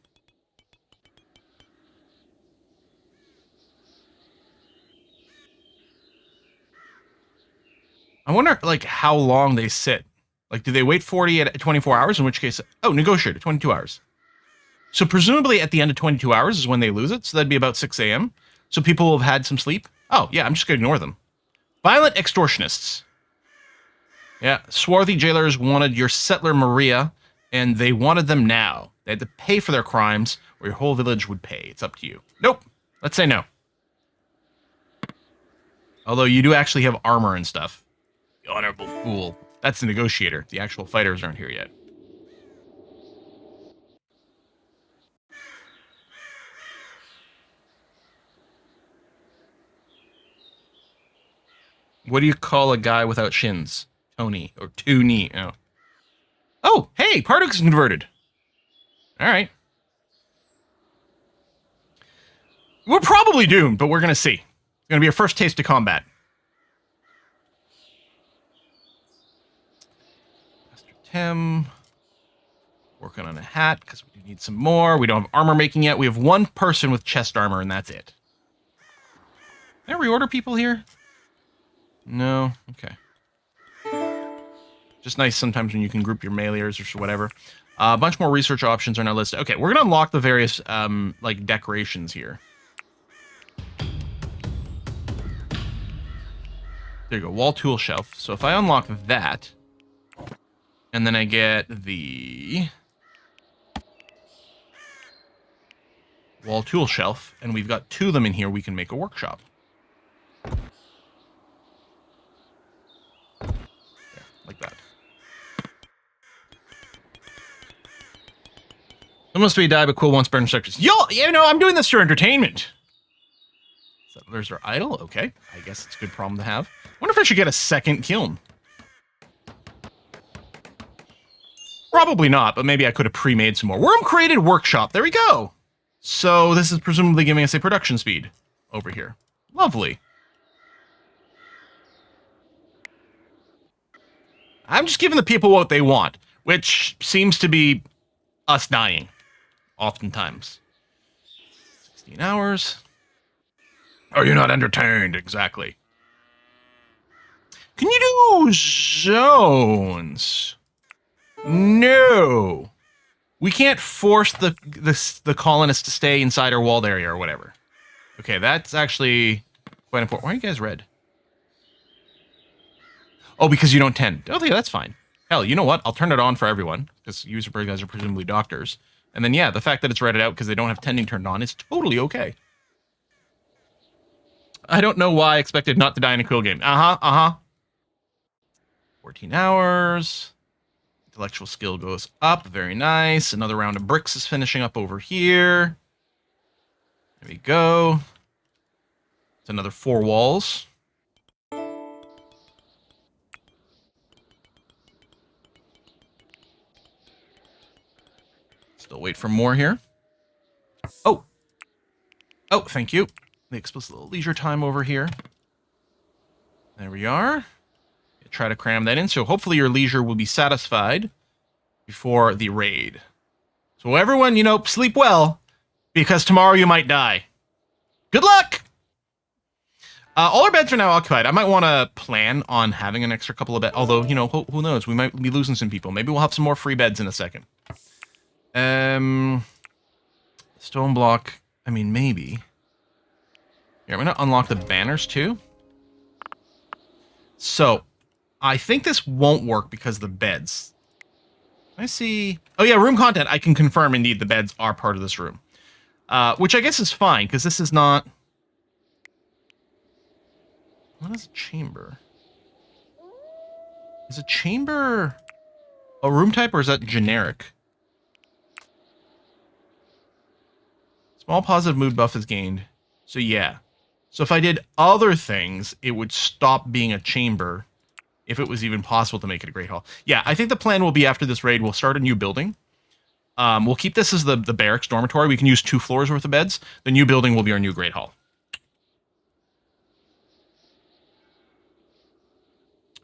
I wonder, how long they sit. Do they wait 40 at 24 hours? In which case, oh, negotiate at 22 hours. So presumably at the end of 22 hours is when they lose it. So that'd be about 6 a.m. So people will have had some sleep. Oh, yeah, I'm just going to ignore them. Violent extortionists. Yeah, swarthy jailers wanted your settler Maria, and they wanted them now. They had to pay for their crimes, or your whole village would pay. It's up to you. Nope. Let's say no. Although you do actually have armor and stuff. The honorable fool. That's the negotiator. The actual fighters aren't here yet. What do you call a guy without shins? Tony. Or Toonie. Oh. Oh, hey, Pardux is converted. Alright. We're probably doomed, but we're going to see. It's going to be our first taste of combat. Master Tim. Working on a hat, because we need some more. We don't have armor making yet. We have one person with chest armor, and that's it. Can I reorder people here? No? Okay. Just nice sometimes when you can group your meleers or whatever. A bunch more research options on our list. Okay, we're going to unlock the various, like, decorations here. There you go, wall tool shelf. So if I unlock that, and then I get the wall tool shelf, and we've got 2 of them in here, we can make a workshop. There, like that. There must be a die, but cool once burn sectors. Yo, you know, I'm doing this for entertainment. Settlers are idle. Okay, I guess it's a good problem to have. Wonder if I should get a second kiln. Probably not, but maybe I could have pre-made some more. Worm created workshop. There we go. So this is presumably giving us a production speed over here. Lovely. I'm just giving the people what they want, which seems to be us dying. Oftentimes. 16 hours. Are you not entertained? Exactly. Can you do zones? No. We can't force the colonists to stay inside our walled area or whatever. Okay, that's actually quite important. Why are you guys red? Oh, because you don't tend. Oh, yeah, that's fine. Hell, you know what? I'll turn it on for everyone, because you guys are presumably doctors. And then, yeah, the fact that it's redded out because they don't have tending turned on is totally okay. I don't know why I expected not to die in a quill game. 14 hours. Intellectual skill goes up. Very nice. Another round of bricks is finishing up over here. There we go. It's another 4 walls. Still wait for more here. Oh. Oh, thank you. The explicit little leisure time over here. There we are. Try to cram that in, so hopefully your leisure will be satisfied before the raid. So everyone, you know, sleep well, because tomorrow you might die. Good luck! All our beds are now occupied. I might want to plan on having an extra couple of beds, although, you know, who knows? We might be losing some people. Maybe we'll have some more free beds in a second. Stone block, I mean, maybe. Here, I'm going to unlock the banners, too. So, I think this won't work because of the beds. Can I see? Oh, yeah, room content. I can confirm, indeed, the beds are part of this room. Which I guess is fine, because this is not... What is a chamber? Is a chamber a room type, or is that generic? Small positive mood buff is gained. So, yeah. So if I did other things, it would stop being a chamber, if it was even possible to make it a Great Hall. Yeah, I think the plan will be after this raid, we'll start a new building. We'll keep this as the barracks dormitory. We can use 2 floors worth of beds. The new building will be our new Great Hall.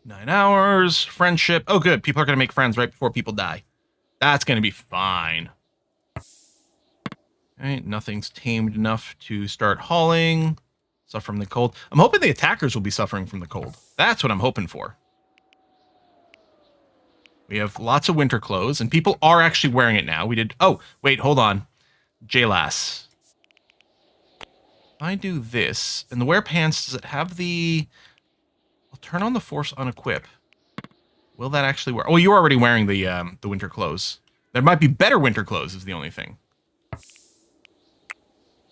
9 hours. Friendship. Oh, good. People are going to make friends right before people die. That's going to be fine. All right, nothing's tamed enough to start hauling. Suffer from the cold. I'm hoping the attackers will be suffering from the cold. That's what I'm hoping for. We have lots of winter clothes, and people are actually wearing it now. We did... Oh, wait, hold on. JLAS. If I do this, and the wear pants, does it have the... I'll turn on the force unequip. Will that actually work? Oh, you're already wearing the winter clothes. There might be better winter clothes is the only thing.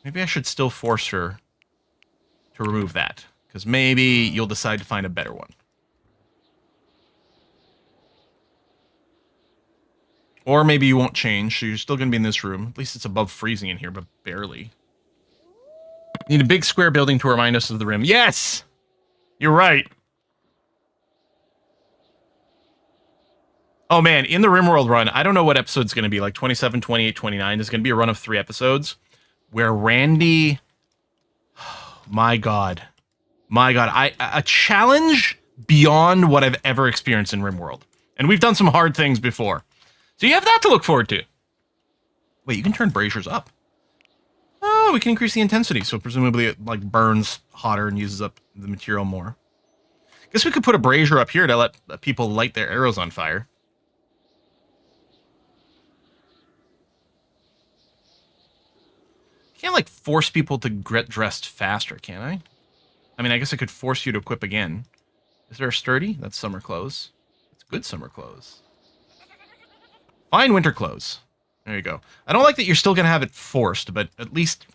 Maybe I should still force her to remove that. Because maybe you'll decide to find a better one. Or maybe you won't change, so you're still going to be in this room. At least it's above freezing in here, but barely. Need a big square building to remind us of the rim. Yes! You're right. Oh man, in the RimWorld run, I don't know what episode's going to be, like 27, 28, 29. There's going to be a run of 3 episodes where Randy... My God. A challenge beyond what I've ever experienced in RimWorld. And we've done some hard things before. So you have that to look forward to. Wait, you can turn braziers up. Oh, we can increase the intensity, so presumably it like burns hotter and uses up the material more. Guess we could put a brazier up here to let people light their arrows on fire. Can't like force people to get dressed faster, can I? I mean, I guess I could force you to equip again. Is there a sturdy? That's summer clothes. It's good summer clothes. Fine winter clothes. There you go. I don't like that you're still going to have it forced, but at least,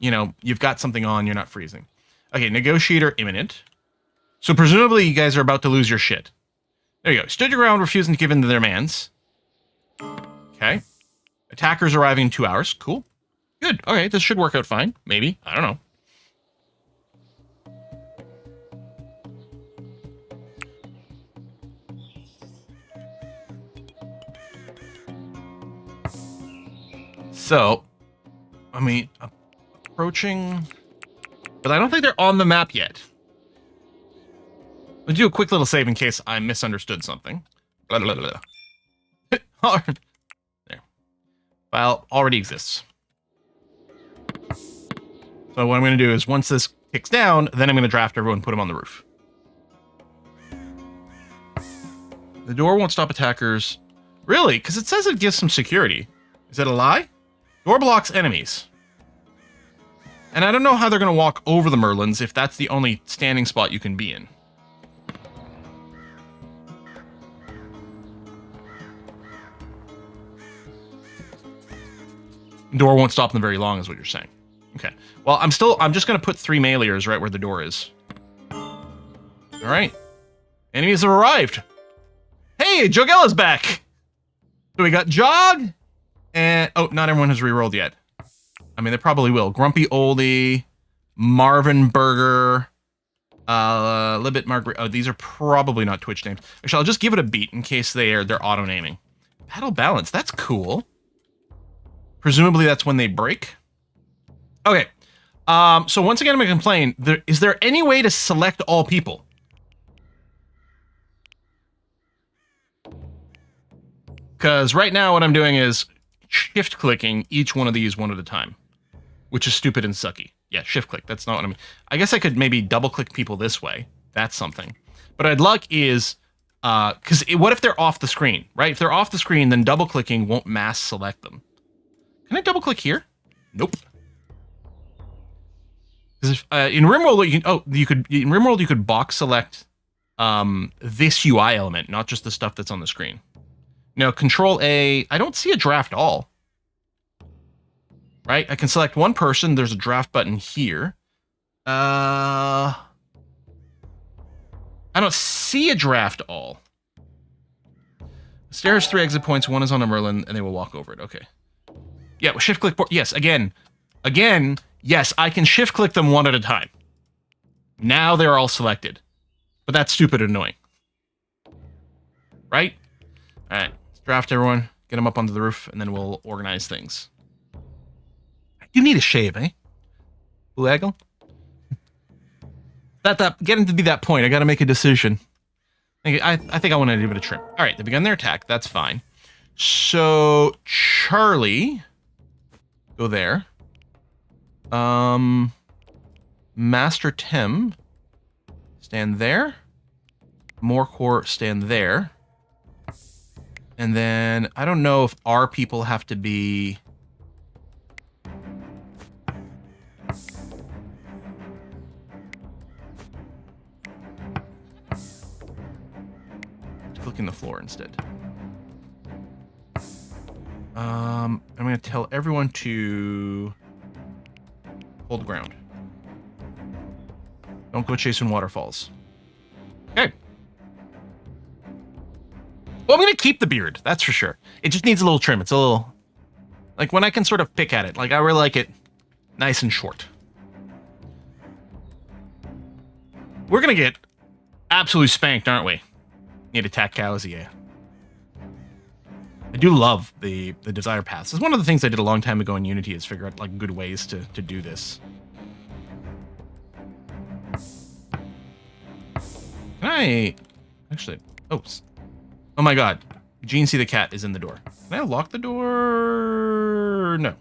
you know, you've got something on, you're not freezing. Okay, negotiator imminent. So presumably you guys are about to lose your shit. There you go. Stood your ground, refusing to give in to their demands. Okay. Attackers arriving in 2 hours. Cool. Good. Okay, this should work out fine. Maybe. I don't know. So, I mean, approaching... But I don't think they're on the map yet. Let's do a quick little save in case I misunderstood something. Blah, blah, blah, blah. There. File already exists. So what I'm going to do is, once this kicks down, then I'm going to draft everyone and put them on the roof. The door won't stop attackers. Really? Because it says it gives some security. Is that a lie? Door blocks enemies. And I don't know how they're going to walk over the Merlins if that's the only standing spot you can be in. Door won't stop them very long is what you're saying. Okay. Well, I'm just going to put 3 meleers right where the door is. All right. Enemies have arrived. Hey, Jogella's back. So we got Jog. And, oh, not everyone has rerolled yet. I mean, they probably will. Grumpy Oldie, Marvin Burger, Libet Margaret. Oh, these are probably not Twitch names. Actually, I'll just give it a beat in case they're auto-naming. Battle Balance, that's cool. Presumably that's when they break. Okay. So once again, I'm going to complain. Is there any way to select all people? Because right now what I'm doing is shift clicking each one of these one at a time, which is stupid and sucky. Yeah, shift click. That's not what I mean. I guess I could maybe double click people this way. That's something. But I'd like is, because what if they're off the screen, right? If they're off the screen, then double clicking won't mass select them. Can I double click here? Nope. Because in RimWorld, in RimWorld you could box select this UI element, not just the stuff that's on the screen. Now, Control A, I don't see a draft all. Right? I can select one person. There's a draft button here. I don't see a draft all. Stairs 3 exit points. 1 is on a Merlin, and they will walk over it. Okay. Yeah, well, shift click. Yes, again, yes, I can shift click them one at a time. Now they're all selected. But that's stupid and annoying. Right? All right. Draft everyone, get them up onto the roof, and then we'll organize things. You need a shave, eh? Blue Aggle? Getting to be that point, I gotta make a decision. I think I want to give it a trim. All right, they begun their attack. That's fine. So, Charlie, go there. Master Tim, stand there. Morcor, stand there. And then, I don't know if our people have to be... Clicking the floor instead. I'm going to tell everyone to hold the ground. Don't go chasing waterfalls. Okay. Well, I'm going to keep the beard. That's for sure. It just needs a little trim. It's a little... Like, when I can sort of pick at it. Like, I really like it nice and short. We're going to get absolutely spanked, aren't we? Need to attack cows, yeah. I do love the desire paths. It's one of the things I did a long time ago in Unity is figure out like good ways to do this. Can I actually? Oh my God! Gene see the cat is in the door. Can I lock the door? No.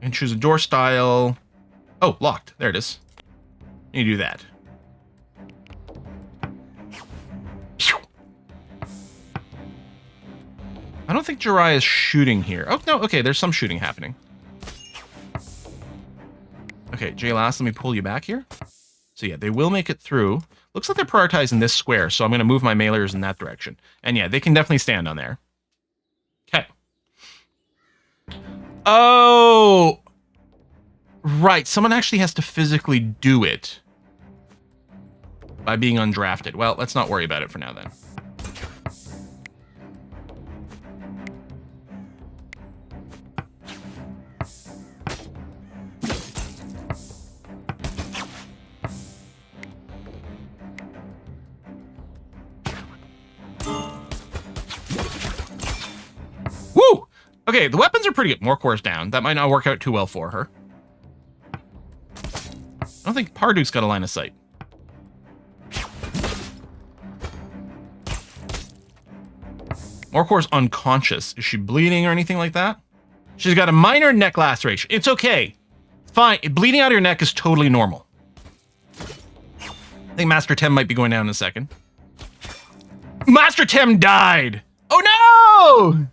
And choose a door style. Oh, locked. There it is. You do that. I don't think Jirai is shooting here. Oh, no. Okay, there's some shooting happening. Okay, J-Last, let me pull you back here. So, yeah, they will make it through. Looks like they're prioritizing this square, so I'm going to move my mailers in that direction. And, yeah, they can definitely stand on there. Okay. Oh! Right, someone actually has to physically do it by being undrafted. Well, let's not worry about it for now, then. Woo! Okay, the weapons are pretty good. More cores down. That might not work out too well for her. I don't think Parduke's got a line of sight. Morcor's unconscious. Is she bleeding or anything like that? She's got a minor neck laceration. It's okay. Fine. Bleeding out of your neck is totally normal. I think Master Tem might be going down in a second. Master Tem died! Oh no!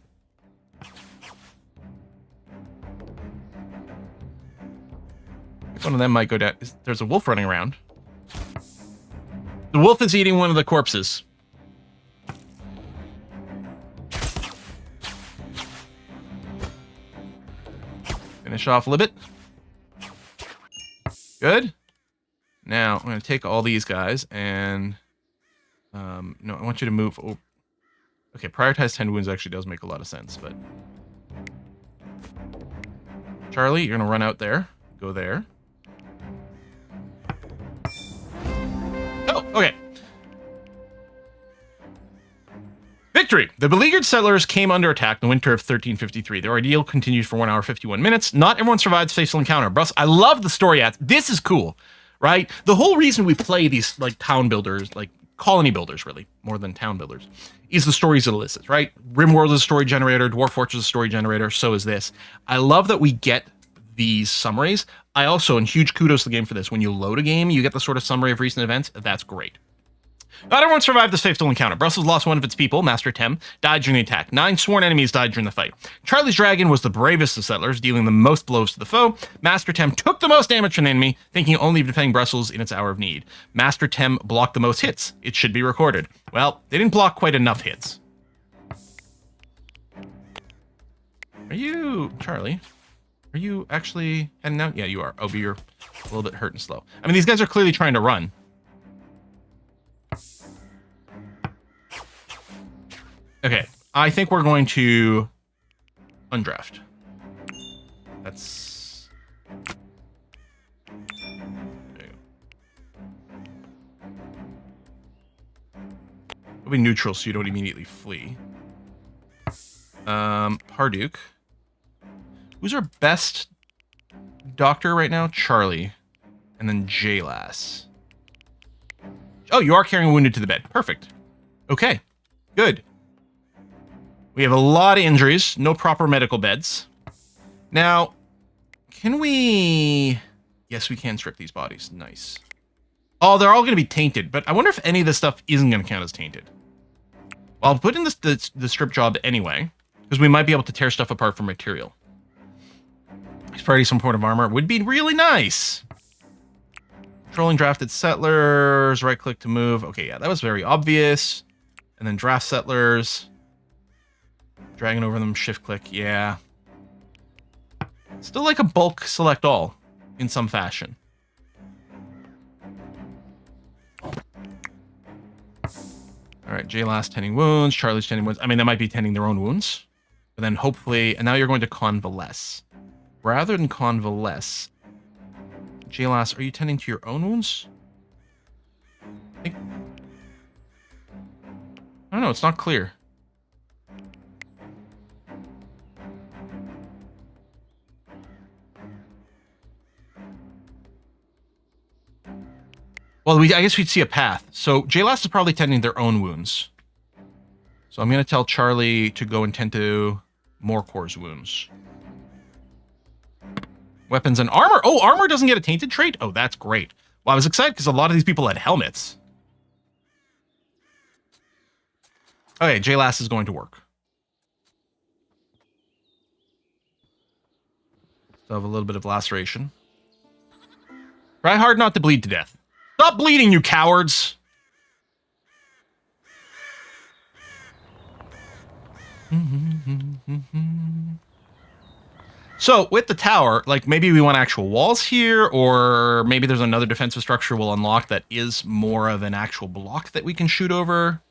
One of them might go down. There's a wolf running around. The wolf is eating one of the corpses. Finish off Libbet. Good. Now, I'm going to take all these guys and... no, I want you to move over. Okay, prioritize 10 wounds actually does make a lot of sense, but... Charlie, you're going to run out there. Go there. Oh, okay. Victory! The beleaguered settlers came under attack in the winter of 1353. Their ordeal continued for 1 hour 51 minutes. Not everyone survived the fatal encounter. Bruss, I love the story ads. This is cool, right? The whole reason we play these like town builders, like colony builders, really, more than town builders, is the stories it elicits, right? Rimworld is a story generator. Dwarf Fortress is a story generator. So is this. I love that we get these summaries. I also, and huge kudos to the game for this, when you load a game, you get the sort of summary of recent events. That's great. Not everyone survived this fateful encounter. Brussels lost one of its people, Master Tem, died during the attack. 9 sworn enemies died during the fight. Charlie's dragon was the bravest of settlers, dealing the most blows to the foe. Master Tem took the most damage from the enemy, thinking only of defending Brussels in its hour of need. Master Tem blocked the most hits. It should be recorded. Well, they didn't block quite enough hits. Are you... Charlie? Are you actually heading out? Yeah, you are. Oh, but you're a little bit hurt and slow. I mean, these guys are clearly trying to run. Okay, I think we're going to undraft. That's... There you go. It'll be neutral so you don't immediately flee. Parduke. Who's our best doctor right now? Charlie. And then J-Lass. Oh, you are carrying a wounded to the bed. Perfect. Okay, good. We have a lot of injuries, no proper medical beds. Now, can we... Yes, we can strip these bodies. Nice. Oh, they're all going to be tainted, but I wonder if any of this stuff isn't going to count as tainted. Well, I'll put in the strip job anyway, because we might be able to tear stuff apart from material. Priority some point of armor would be really nice. Controlling drafted settlers, right-click to move. Okay, yeah, that was very obvious. And then draft settlers. Dragging over them, shift click, yeah. Still like a bulk select all in some fashion. All right, J last tending wounds, Charlie's tending wounds. I mean, they might be tending their own wounds. But then hopefully, and now you're going to convalesce. Rather than convalesce, J last, are you tending to your own wounds? I don't know, it's not clear. Well, I guess we'd see a path. So J-Last is probably tending their own wounds. So I'm going to tell Charlie to go and tend to Morcor's wounds. Weapons and armor. Oh, armor doesn't get a tainted trait? Oh, that's great. Well, I was excited because a lot of these people had helmets. Okay, J-Last is going to work. So I have a little bit of laceration. Try hard not to bleed to death. Stop bleeding, you cowards! So, with the tower, like, maybe we want actual walls here, or maybe there's another defensive structure we'll unlock that is more of an actual block that we can shoot over.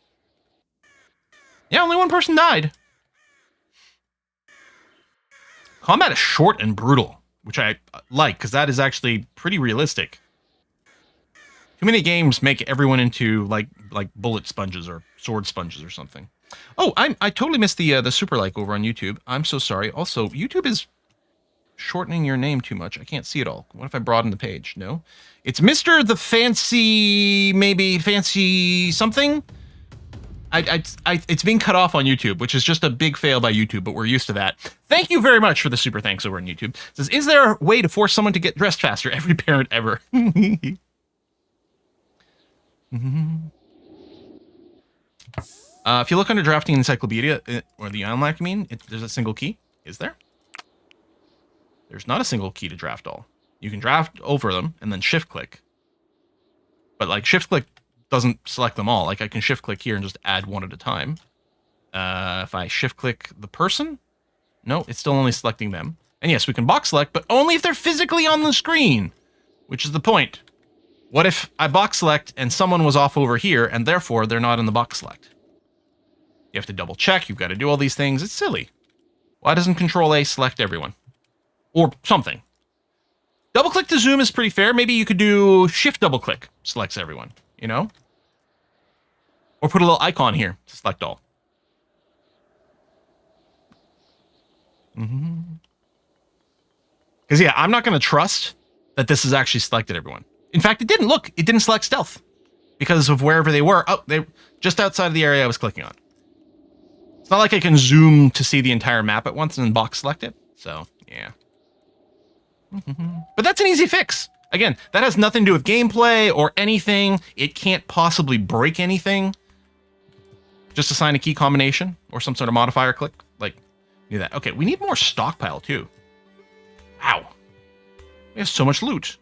Yeah, only one person died. Combat is short and brutal, which I like, because that is actually pretty realistic. Too many games make everyone into like bullet sponges or sword sponges or something. Oh, I totally missed the super like over on YouTube. I'm so sorry. Also, YouTube is shortening your name too much. I can't see it all. What if I broaden the page? No, it's Mr. the Fancy, maybe Fancy something. It's being cut off on YouTube, which is just a big fail by YouTube, but we're used to that. Thank you very much for the super thanks over on YouTube. It says, is there a way to force someone to get dressed faster? Every parent ever. If you look under drafting encyclopedia, or the unlock, there's a single key. Is there? There's not a single key to draft all. You can draft over them and then shift click. But like shift click doesn't select them all. Like I can shift click here and just add one at a time. If I shift click the person, no, it's still only selecting them. And yes, we can box select, but only if they're physically on the screen, which is the point. What if I box select and someone was off over here and therefore they're not in the box select? You have to double check. You've got to do all these things. It's silly. Why doesn't Control A select everyone? Or something. Double click to zoom is pretty fair. Maybe you could do shift double click selects everyone, you know? Or put a little icon here to select all. Because yeah, I'm not going to trust that this has actually selected everyone. In fact, it didn't. Look, it didn't select stealth because of wherever they were. Oh, they're just outside of the area I was clicking on. It's not like I can zoom to see the entire map at once and then box select it. So, yeah. But that's an easy fix. Again, that has nothing to do with gameplay or anything. It can't possibly break anything. Just assign a key combination or some sort of modifier click. Like, do that. Okay, we need more stockpile too. Wow. We have so much loot.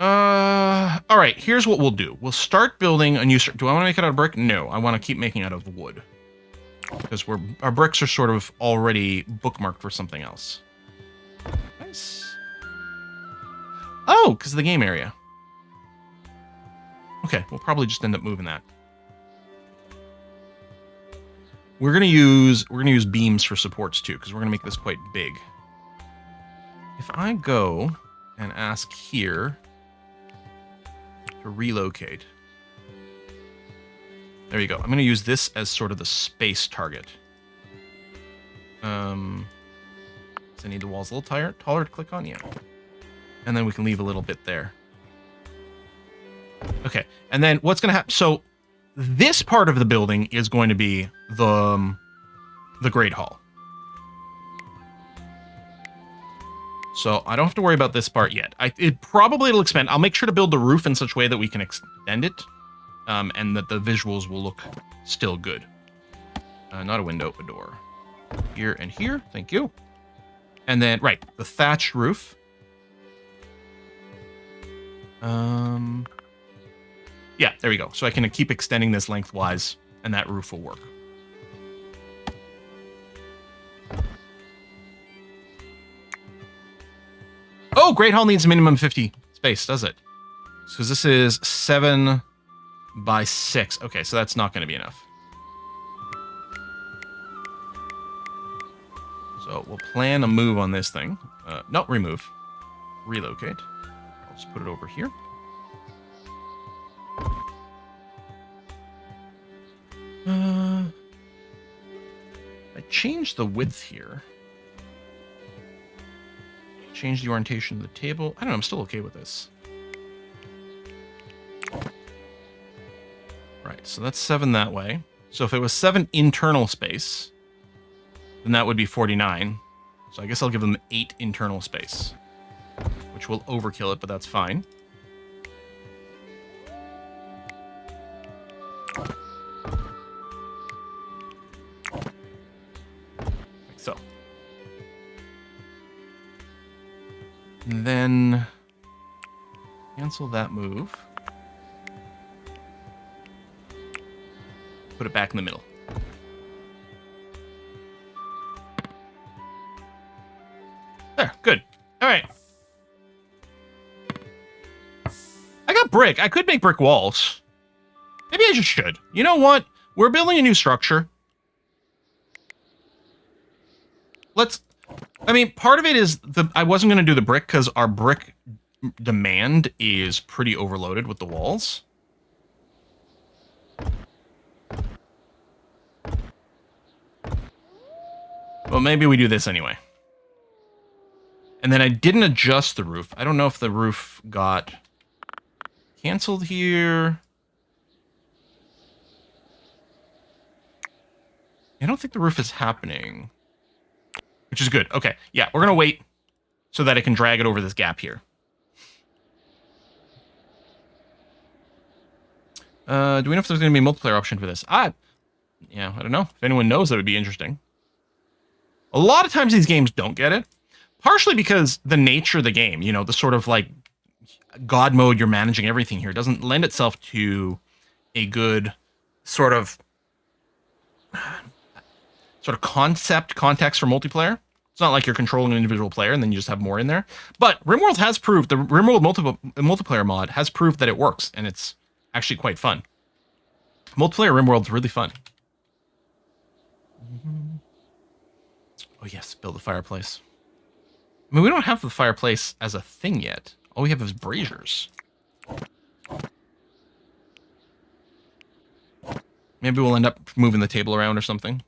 All right, here's what we'll do. We'll start building a new... Do I want to make it out of brick? No, I want to keep making it out of wood. Because our bricks are sort of already bookmarked for something else. Nice. Oh, because of the game area. Okay, we'll probably just end up moving that. We're gonna use beams for supports too, because we're gonna make this quite big. If I go and ask here to relocate. There you go. I'm going to use this as sort of the space target. So I need the walls a little taller to click on? Yeah. And then we can leave a little bit there. Okay. And then what's going to happen? So this part of the building is going to be the Great Hall. So I don't have to worry about this part yet. It'll expand. I'll make sure to build the roof in such a way that we can extend it, and that the visuals will look still good. Not a window, a door. Here and here, thank you. And then, right, the thatched roof. Yeah, there we go. So I can keep extending this lengthwise, and that roof will work. Oh, Great Hall needs a minimum 50 space, does it? Because this is 7 by 6. Okay, so that's not going to be enough. So we'll plan a move on this thing. No, remove. Relocate. I'll just put it over here. I changed the width here. Change the orientation of the table. I don't know, I'm still okay with this. Right, so that's 7 that way. So if it was 7 internal space, then that would be 49. So I guess I'll give them 8 internal space, which will overkill it, but that's fine. Like so. And then cancel that move. Put it back in the middle. There, good. All right. I got brick. I could make brick walls. Maybe I just should. You know what? We're building a new structure. I mean, part of it is I wasn't going to do the brick because our brick demand is pretty overloaded with the walls. Well, maybe we do this anyway. And then I didn't adjust the roof. I don't know if the roof got canceled here. I don't think the roof is happening. Which is good. Okay, yeah, we're going to wait so that it can drag it over this gap here. Do we know if there's going to be a multiplayer option for this? Yeah, I don't know. If anyone knows, that would be interesting. A lot of times these games don't get it. Partially because the nature of the game, you know, the sort of like God mode, you're managing everything here, doesn't lend itself to a good sort of context for multiplayer. It's not like you're controlling an individual player and then you just have more in there. But RimWorld has proved, the RimWorld multiplayer mod has proved that it works, and it's actually quite fun. Multiplayer RimWorld's really fun. Oh yes, build a fireplace. I mean, we don't have the fireplace as a thing yet. All we have is braziers. Maybe we'll end up moving the table around or something.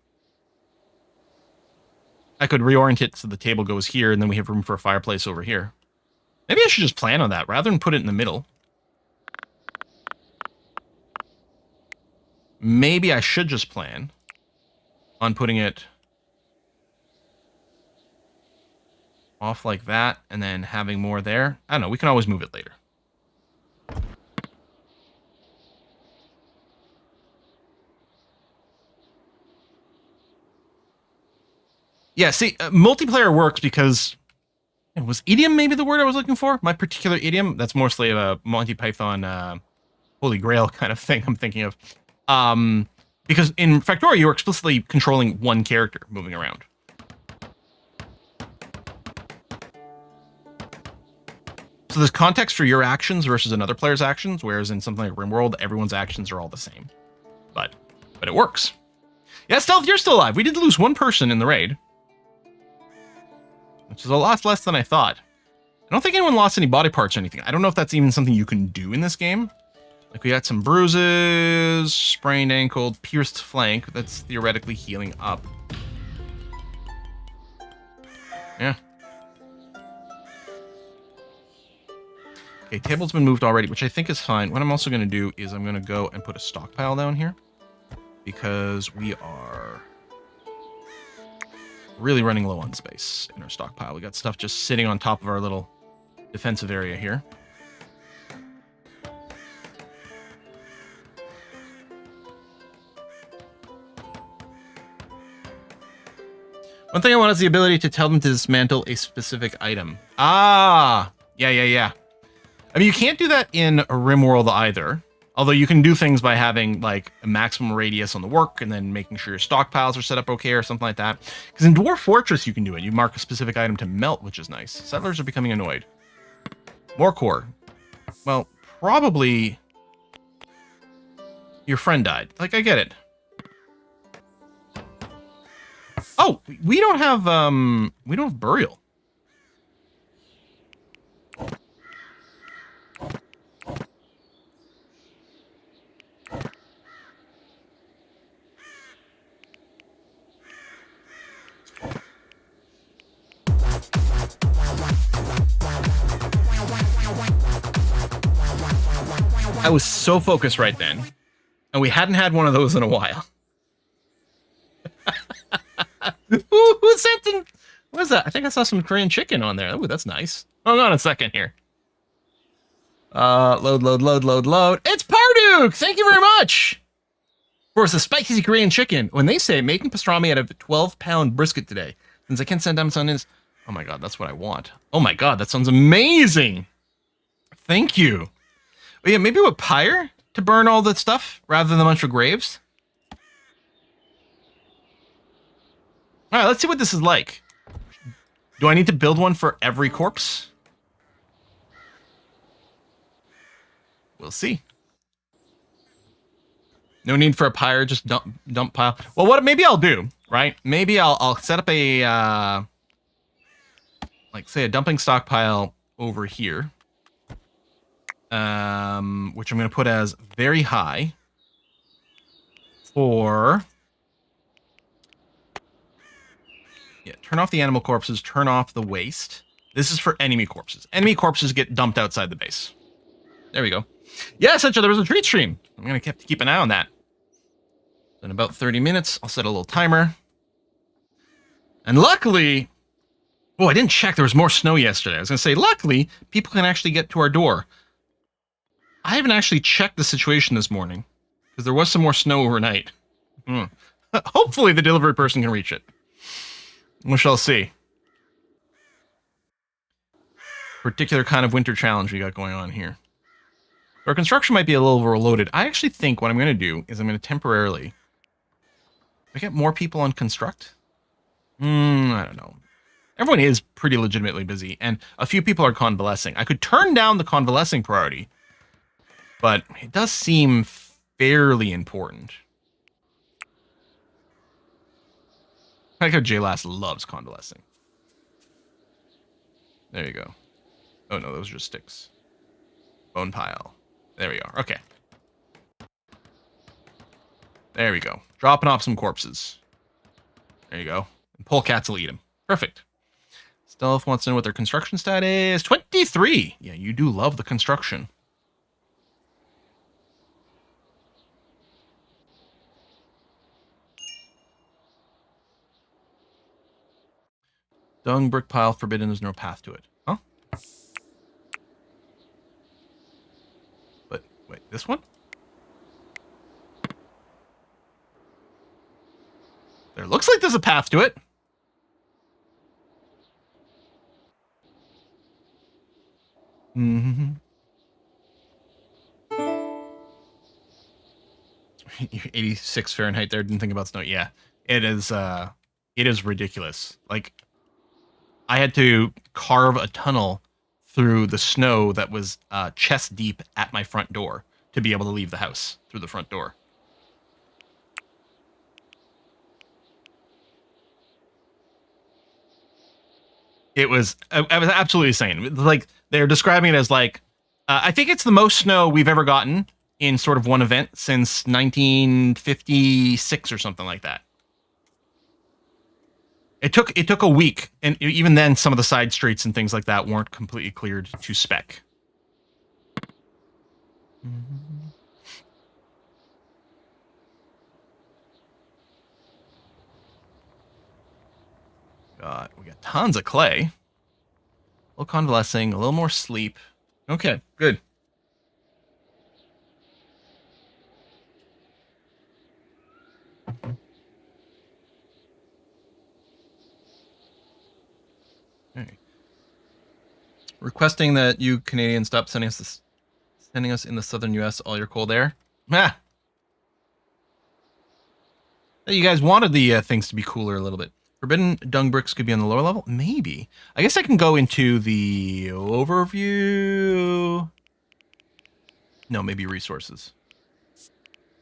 I could reorient it so the table goes here, and then we have room for a fireplace over here. Maybe I should just plan on that, rather than put it in the middle. Maybe I should just plan on putting it off like that, and then having more there. I don't know, we can always move it later. Yeah, see, multiplayer works because... Was idiom maybe the word I was looking for? My particular idiom? That's mostly a Monty Python Holy Grail kind of thing I'm thinking of. Because in Factorio, you're explicitly controlling one character moving around. So there's context for your actions versus another player's actions, whereas in something like RimWorld, everyone's actions are all the same. But it works. Yeah, Stealth, you're still alive. We did lose one person in the raid, which is a lot less than I thought. I don't think anyone lost any body parts or anything. I don't know if that's even something you can do in this game. Like, we got some bruises, sprained ankle, pierced flank. That's theoretically healing up. Yeah. Okay, table's been moved already, which I think is fine. What I'm also going to do is I'm going to go and put a stockpile down here, because we are really running low on space in our stockpile. We got stuff just sitting on top of our little defensive area here. One thing I want is the ability to tell them to dismantle a specific item. Ah, yeah. I mean, you can't do that in RimWorld either. Although you can do things by having like a maximum radius on the work and then making sure your stockpiles are set up okay or something like that. Because in Dwarf Fortress you can do it. You mark a specific item to melt, which is nice. Settlers are becoming annoyed. More core. Well, probably your friend died. Like, I get it. Oh, we don't have burial. I was so focused right then, and we hadn't had one of those in a while. Who sent in? What is that? I think I saw some Korean chicken on there. Ooh, that's nice. Hold on a second here. Load. It's Parduk! Thank you very much for the spicy Korean chicken. When they say making pastrami out of a 12-pound brisket today, since I can't send Amazon in, oh my god, that's what I want. Oh my god, that sounds amazing. Thank you. But yeah, maybe with pyre to burn all that stuff rather than a bunch of graves. All right, let's see what this is like. Do I need to build one for every corpse? We'll see. No need for a pyre, just dump pile. Well, what maybe I'll do, right? Maybe I'll set up a like say a dumping stockpile over here. Which I'm going to put as very high for, yeah, turn off the animal corpses, turn off the waste. This is for enemy corpses. Enemy corpses get dumped outside the base. There we go. Yeah, essentially, there was a treat stream. I'm going to keep an eye on that. In about 30 minutes, I'll set a little timer. And luckily, oh, I didn't check. There was more snow yesterday. I was going to say, luckily, people can actually get to our door. I haven't actually checked the situation this morning because there was some more snow overnight. Hopefully the delivery person can reach it. We shall see. Particular kind of winter challenge we got going on here. Our construction might be a little overloaded. I actually think what I'm going to do is I'm going to temporarily... I get more people on construct? I don't know. Everyone is pretty legitimately busy, and a few people are convalescing. I could turn down the convalescing priority, but it does seem fairly important. I like how JLast loves convalescing. There you go. Oh no, those are just sticks. Bone pile. There we are. Okay. There we go. Dropping off some corpses. There you go. And polecats will eat them. Perfect. Stealth wants to know what their construction stat is. 23. Yeah, you do love the construction. Dung brick pile forbidden. There's no path to it. Huh? But wait, this one? There looks like there's a path to it. Mm-hmm. 86 Fahrenheit there. Didn't think about snow. Yeah, it is ridiculous. Like, I had to carve a tunnel through the snow that was chest deep at my front door to be able to leave the house through the front door. It was, I was absolutely insane. Like, they're describing it as like, I think it's the most snow we've ever gotten in sort of one event since 1956 or something like that. It took a week, and even then, some of the side streets and things like that weren't completely cleared to spec. We got tons of clay. A little convalescing, a little more sleep. Okay, good. Okay. Requesting that you Canadians stop sending us in the southern U.S. all your cold air. Ah. You guys wanted the things to be cooler a little bit. Forbidden dung bricks could be on the lower level? Maybe. I guess I can go into the overview. No, maybe resources.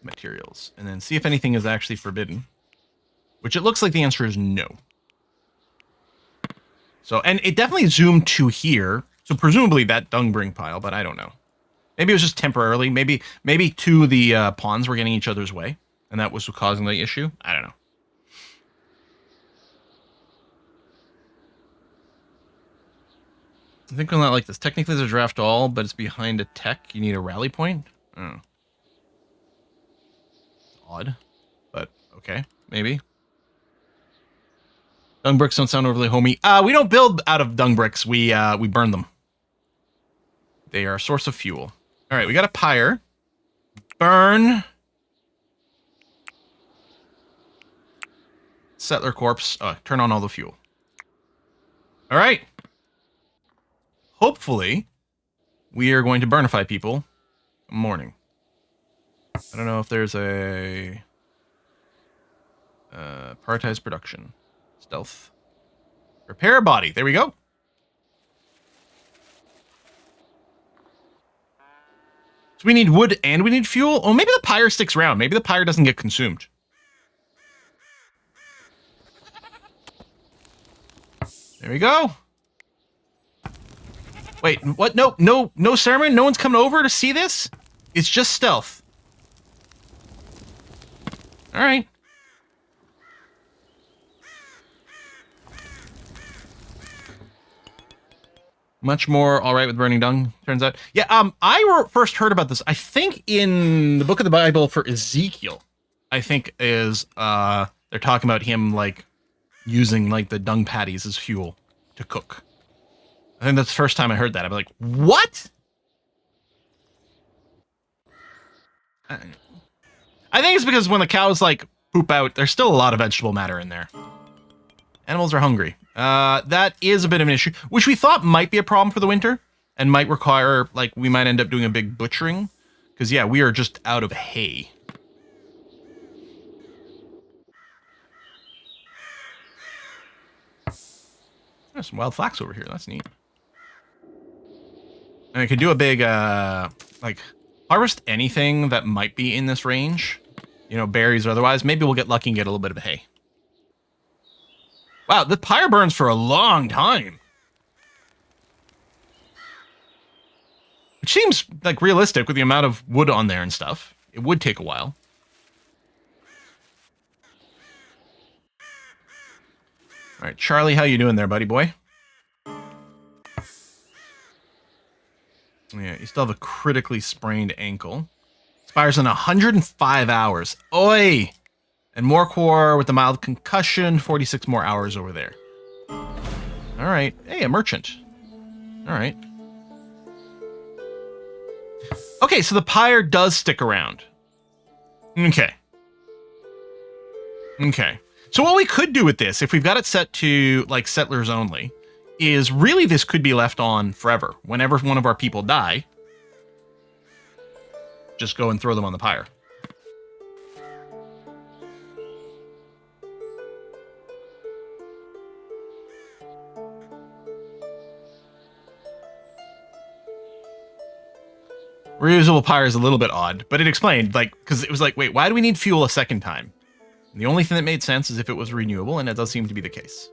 Materials. And then see if anything is actually forbidden. Which it looks like the answer is no. So, and it definitely zoomed to here. So presumably that dung brick pile, but I don't know. Maybe it was just temporarily. Maybe two of the pawns were getting each other's way. And that was causing the issue. I don't know. I think I'm not like this. Technically, there's a draft all, but it's behind a tech. You need a rally point. Oh. Odd, but okay, maybe. Dung bricks don't sound overly homey. We don't build out of dung bricks. We burn them. They are a source of fuel. All right, we got a pyre. Burn. Settler corpse. Turn on all the fuel. All right. Hopefully, we are going to burnify people morning. I don't know if there's a prioritize production. Stealth. Repair body. There we go. So we need wood and we need fuel. Oh, maybe the pyre sticks around. Maybe the pyre doesn't get consumed. There we go. Wait, what? No ceremony? No one's coming over to see this? It's just stealth. All right. Much more all right with burning dung, turns out. Yeah, I first heard about this, I think, in the book of the Bible for Ezekiel. I think is, they're talking about him, like, using, like, the dung patties as fuel to cook. I think that's the first time I heard that. I'm like, what? I think it's because when the cows, like, poop out, there's still a lot of vegetable matter in there. Animals are hungry. That is a bit of an issue, which we thought might be a problem for the winter, and might require, like, we might end up doing a big butchering. Because, yeah, we are just out of hay. There's some wild flax over here. That's neat. And I could do a big, like, harvest anything that might be in this range. You know, berries or otherwise. Maybe we'll get lucky and get a little bit of hay. Wow, the pyre burns for a long time. Which seems, like, realistic with the amount of wood on there and stuff. It would take a while. All right, Charlie, how you doing there, buddy boy? Yeah, you still have a critically sprained ankle. Expires in 105 hours. Oi! And more core with the mild concussion, 46 more hours over there. All right. Hey, a merchant. All right. Okay, so the pyre does stick around. Okay. Okay. So what we could do with this, if we've got it set to, like, settlers only, is really this could be left on forever. Whenever one of our people die, just go and throw them on the pyre. Reusable pyre is a little bit odd, but it explained, like, because it was like, wait, why do we need fuel a second time? And the only thing that made sense is if it was renewable, and that does seem to be the case.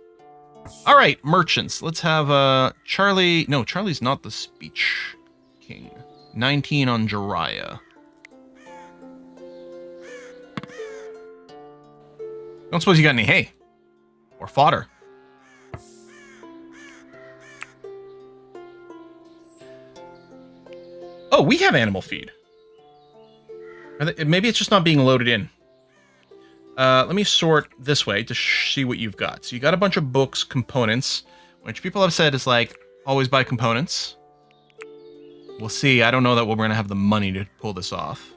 All right, merchants. Let's have Charlie. No, Charlie's not the speech king. 19 on Jiraiya. Don't suppose you got any hay or fodder. Oh, we have animal feed. Maybe it's just not being loaded in. Let me sort this way to see what you've got. So you got a bunch of books, components, which people have said is like, always buy components. We'll see. I don't know that we're going to have the money to pull this off.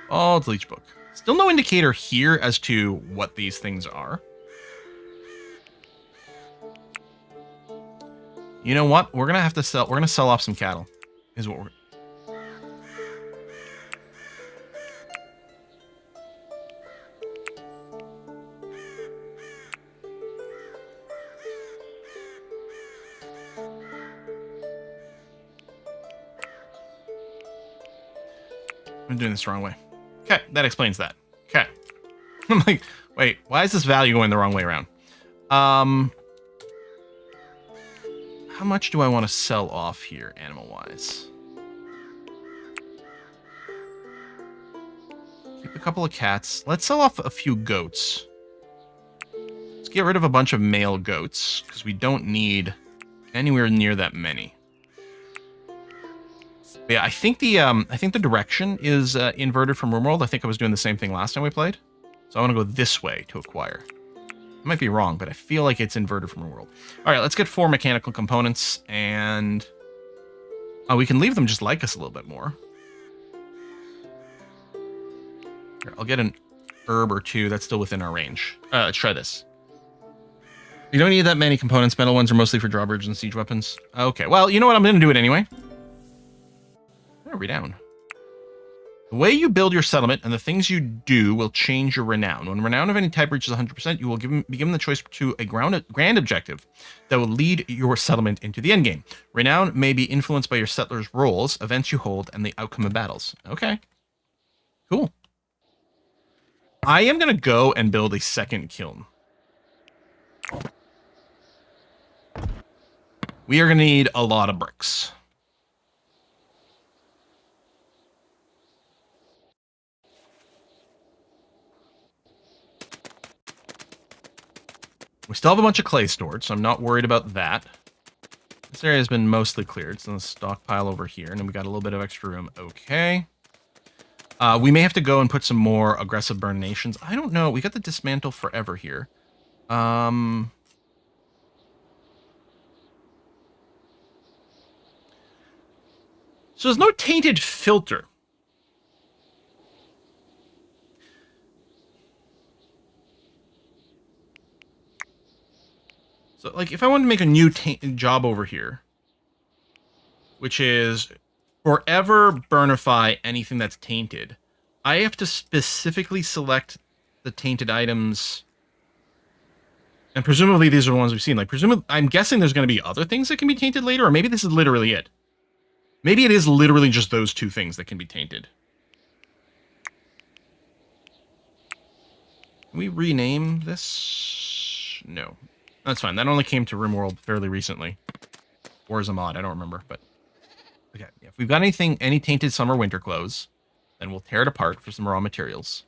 Oh, it's Leech Book. Still no indicator here as to what these things are. You know what? We're going to have to sell. We're going to sell off some cattle. Is what we're... I'm doing this the wrong way. Okay, that explains that. Okay. I'm like, wait, why is this value going the wrong way around? How much do I want to sell off here, animal-wise? Keep a couple of cats. Let's sell off a few goats. Let's get rid of a bunch of male goats, because we don't need anywhere near that many. But yeah, I think the direction is inverted from RimWorld. I think I was doing the same thing last time we played. So I want to go this way to acquire. I might be wrong, but I feel like it's inverted from RimWorld. All right, let's get 4 mechanical components, and we can leave them just like us a little bit more. Here, I'll get an herb or 2. That's still within our range. Let's try this. You don't need that many components. Metal ones are mostly for drawbridges and siege weapons. Okay, well, you know what? I'm going to do it anyway. Where are we down? The way you build your settlement and the things you do will change your renown. When renown of any type reaches 100%, you will be given the choice to a grand objective that will lead your settlement into the endgame. Renown may be influenced by your settlers' roles, events you hold, and the outcome of battles. Okay. Cool. I am going to go and build a second kiln. We are going to need a lot of bricks. We still have a bunch of clay stored, so I'm not worried about that. This area has been mostly cleared. It's in the stockpile over here, and then we got a little bit of extra room. Okay. We may have to go and put some more aggressive burn nations. I don't know. We got the dismantle forever here. So there's no tainted filter. So, like, if I wanted to make a new job over here, which is forever burnify anything that's tainted, I have to specifically select the tainted items. And presumably these are the ones we've seen. Like, presumably, I'm guessing there's going to be other things that can be tainted later, or maybe this is literally it. Maybe it is literally just those 2 things that can be tainted. Can we rename this? No. That's fine. That only came to RimWorld fairly recently. Or as a mod, I don't remember, but... Okay, yeah, if we've got any tainted summer winter clothes, then we'll tear it apart for some raw materials.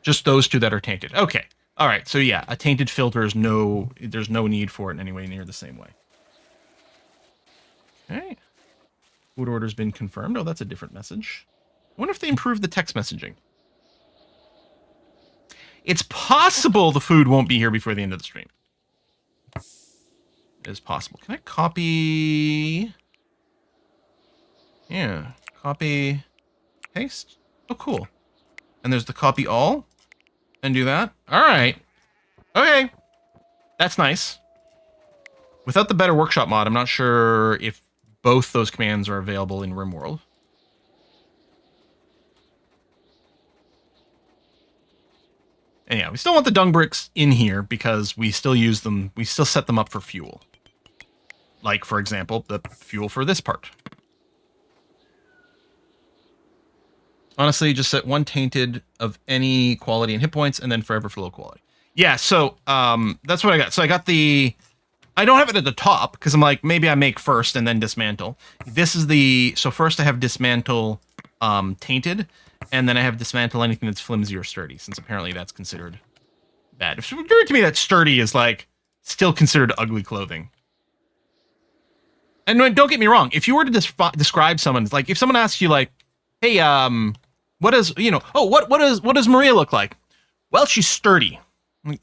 Just those 2 that are tainted. Okay. Alright, so yeah, a tainted filter is there's no need for it anyway near the same way. Okay. Food order's been confirmed. Oh, that's a different message. I wonder if they improved the text messaging. It's possible the food won't be here before the end of the stream. It is possible. Can I copy? Yeah. Copy. Paste. Oh, cool. And there's the copy all. And do that. All right. Okay. That's nice. Without the Better Workshop mod, I'm not sure if both those commands are available in RimWorld. And yeah, we still want the dung bricks in here because we still use them. We still set them up for fuel. Like, for example, the fuel for this part. Honestly, just set 1 tainted of any quality and hit points, and then forever for low quality. Yeah, so that's what I got. So I got the... I don't have it at the top, because I'm like, maybe I make first and then dismantle. This is the... So first I have dismantle tainted, and then I have dismantle anything that's flimsy or sturdy, since apparently that's considered bad. It's weird to me that sturdy is, like, still considered ugly clothing. And don't get me wrong, if you were to describe someone, like, if someone asks you, like, hey, what does, you know, oh, what does Maria look like? Well, she's sturdy. Like,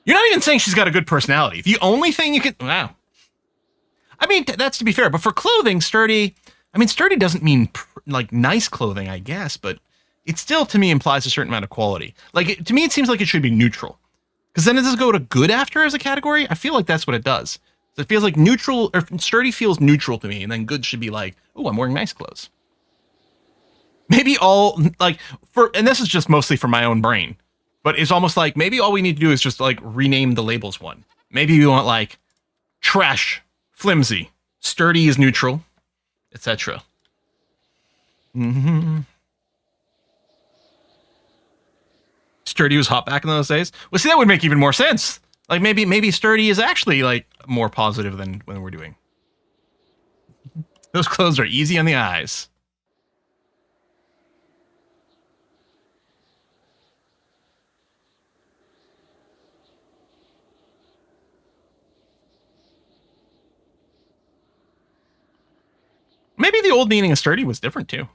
you're not even saying she's got a good personality. The only thing you could, wow. I mean, that's to be fair, but for clothing, sturdy, I mean, sturdy doesn't mean, like, nice clothing, I guess, but it still, to me, implies a certain amount of quality. Like, to me, it seems like it should be neutral. Because then does this go to good after as a category? I feel like that's what it does. So it feels like neutral, or sturdy feels neutral to me, and then good should be like, oh, I'm wearing nice clothes. Maybe all, like, and this is just mostly for my own brain, but it's almost like maybe all we need to do is just, like, rename the labels one. Maybe we want, like, trash, flimsy, sturdy is neutral, etc. Mm-hmm. Sturdy was hot back in those days. Well, see, that would make even more sense. Like maybe Sturdy is actually like more positive than when we're doing. Those clothes are easy on the eyes. Maybe the old meaning of sturdy was different too,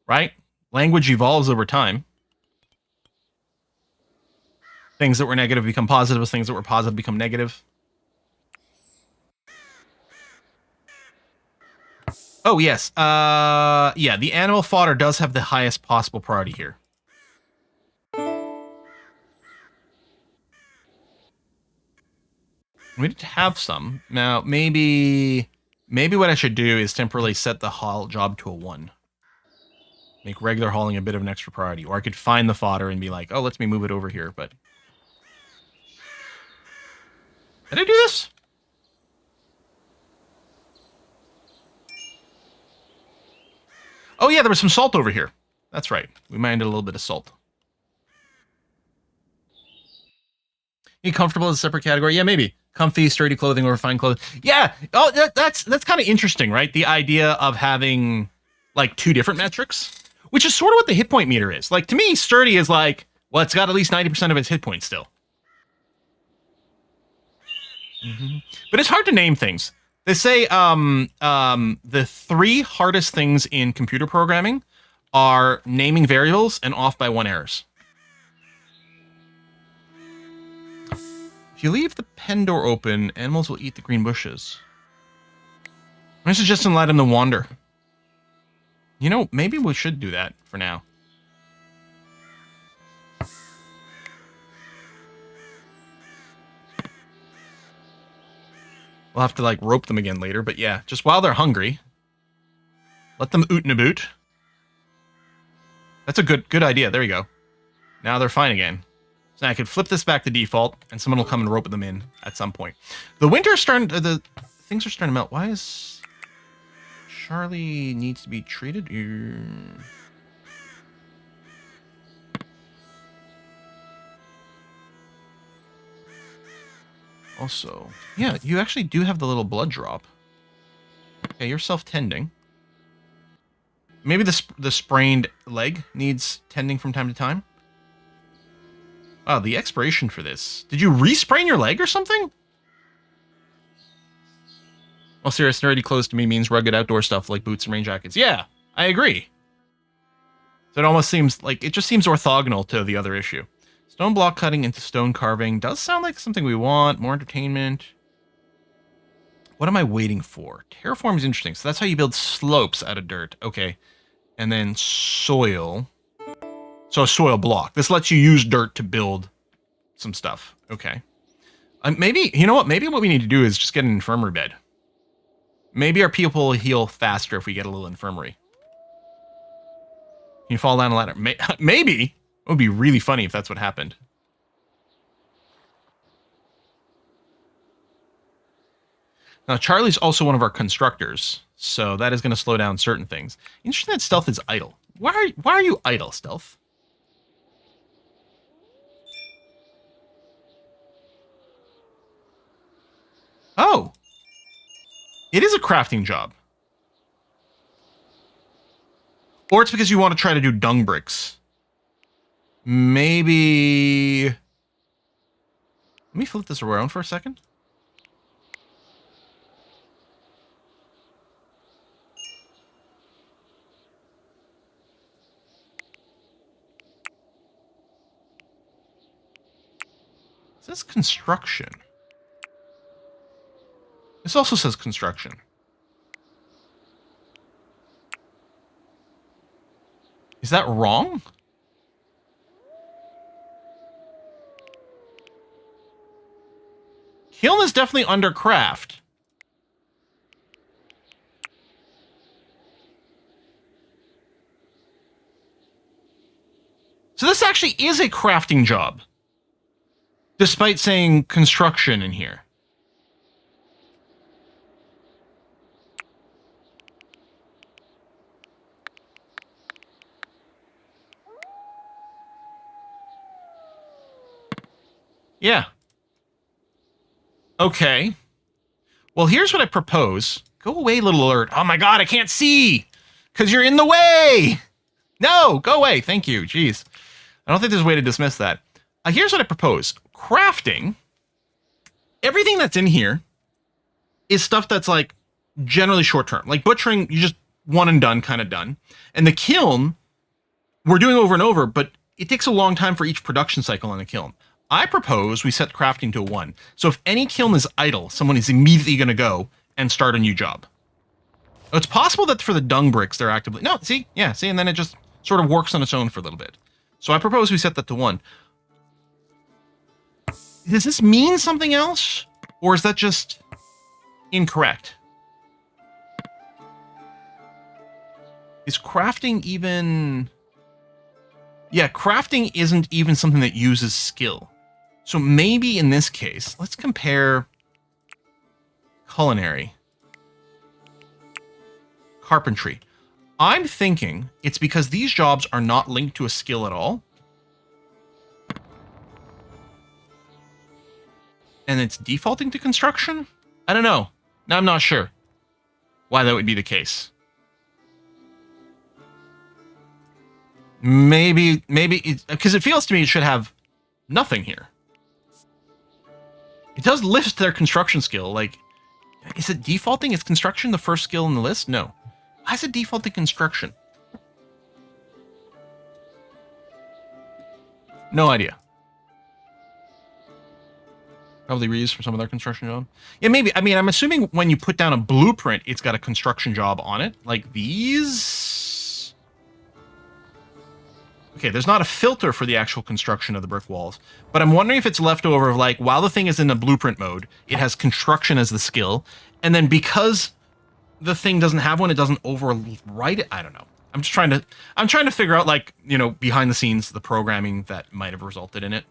right? Language evolves over time. Things that were negative become positive, things that were positive become negative. Oh, yes. Yeah, the animal fodder does have the highest possible priority here. We did have some. Now, maybe what I should do is temporarily set the haul job to a 1. Make regular hauling a bit of an extra priority. Or I could find the fodder and be like, oh, let me move it over here, but... Did I do this? Oh, yeah, there was some salt over here. That's right. We minded a little bit of salt. You comfortable as a separate category? Yeah, maybe. Comfy, sturdy clothing over fine clothing. Yeah. Oh, that's kind of interesting, right? The idea of having like 2 different metrics, which is sort of what the hit point meter is. Like to me, sturdy is like, well, it's got at least 90% of its hit points still. Mm-hmm. But it's hard to name things. They say the 3 hardest things in computer programming are naming variables and off by 1 errors. If you leave the pen door open, animals will eat the green bushes. I suggest let them wander. You know, maybe we should do that for now. We'll have to, like, rope them again later, but yeah, just while they're hungry, let them oot and a boot. That's a good idea. There you go. Now they're fine again. So I could flip this back to default, and someone will come and rope them in at some point. The winter's starting. The things are starting to melt. Why is Charlie needs to be treated? Also, yeah, you actually do have the little blood drop. Okay, you're self-tending. Maybe the sprained leg needs tending from time to time. Oh, the expiration for this. Did you re-sprain your leg or something? Well, serious, nerdy clothes to me means rugged outdoor stuff like boots and rain jackets. Yeah, I agree. So it almost seems like, it just seems orthogonal to the other issue. Stone block cutting into stone carving does sound like something we want. More entertainment. What am I waiting for? Terraform is interesting. So that's how you build slopes out of dirt. Okay. And then soil. So a soil block. This lets you use dirt to build some stuff. Okay. Maybe, you know what? Maybe what we need to do is just get an infirmary bed. Maybe our people will heal faster if we get a little infirmary. Can you fall down a ladder? Maybe. It would be really funny if that's what happened. Now, Charlie's also one of our constructors, so that is going to slow down certain things. Interesting that Stealth is idle. Why are you idle, Stealth? Oh. It is a crafting job. Or it's because you want to try to do dung bricks. Maybe... Let me flip this around for a second. It says construction. This also says construction. Is that wrong? Kiln is definitely under craft. So this actually is a crafting job. Despite saying construction in here. Yeah. Okay. Well, here's what I propose. Go away, little alert. Oh my god, I can't see! Because you're in the way! No, go away. Thank you. Jeez. I don't think there's a way to dismiss that. Here's what I propose. Crafting. Everything that's in here is stuff that's like generally short term. Like butchering, you just one and done, kind of done. And the kiln, we're doing over and over, but it takes a long time for each production cycle on the kiln. I propose we set crafting to 1. So if any kiln is idle, someone is immediately going to go and start a new job. It's possible that for the dung bricks, they're actively... No, see? Yeah, see? And then it just sort of works on its own for a little bit. So I propose we set that to 1. Does this mean something else? Or is that just incorrect? Is crafting even... Yeah, crafting isn't even something that uses skill. So maybe in this case, let's compare culinary, carpentry. I'm thinking it's because these jobs are not linked to a skill at all. And it's defaulting to construction? I don't know. Now I'm not sure why that would be the case. Maybe because it feels to me it should have nothing here. It does list their construction skill. Like, is it defaulting? Is construction the first skill in the list? No. Why is it defaulting construction? No idea. Probably reused for some of their construction job. Yeah, maybe. I mean, I'm assuming when you put down a blueprint, it's got a construction job on it. Like these. Okay, there's not a filter for the actual construction of the brick walls, but I'm wondering if it's leftover of like, while the thing is in the blueprint mode, it has construction as the skill, and then because the thing doesn't have one, it doesn't overwrite it. I don't know. I'm trying to figure out, like, you know, behind the scenes, the programming that might have resulted in it,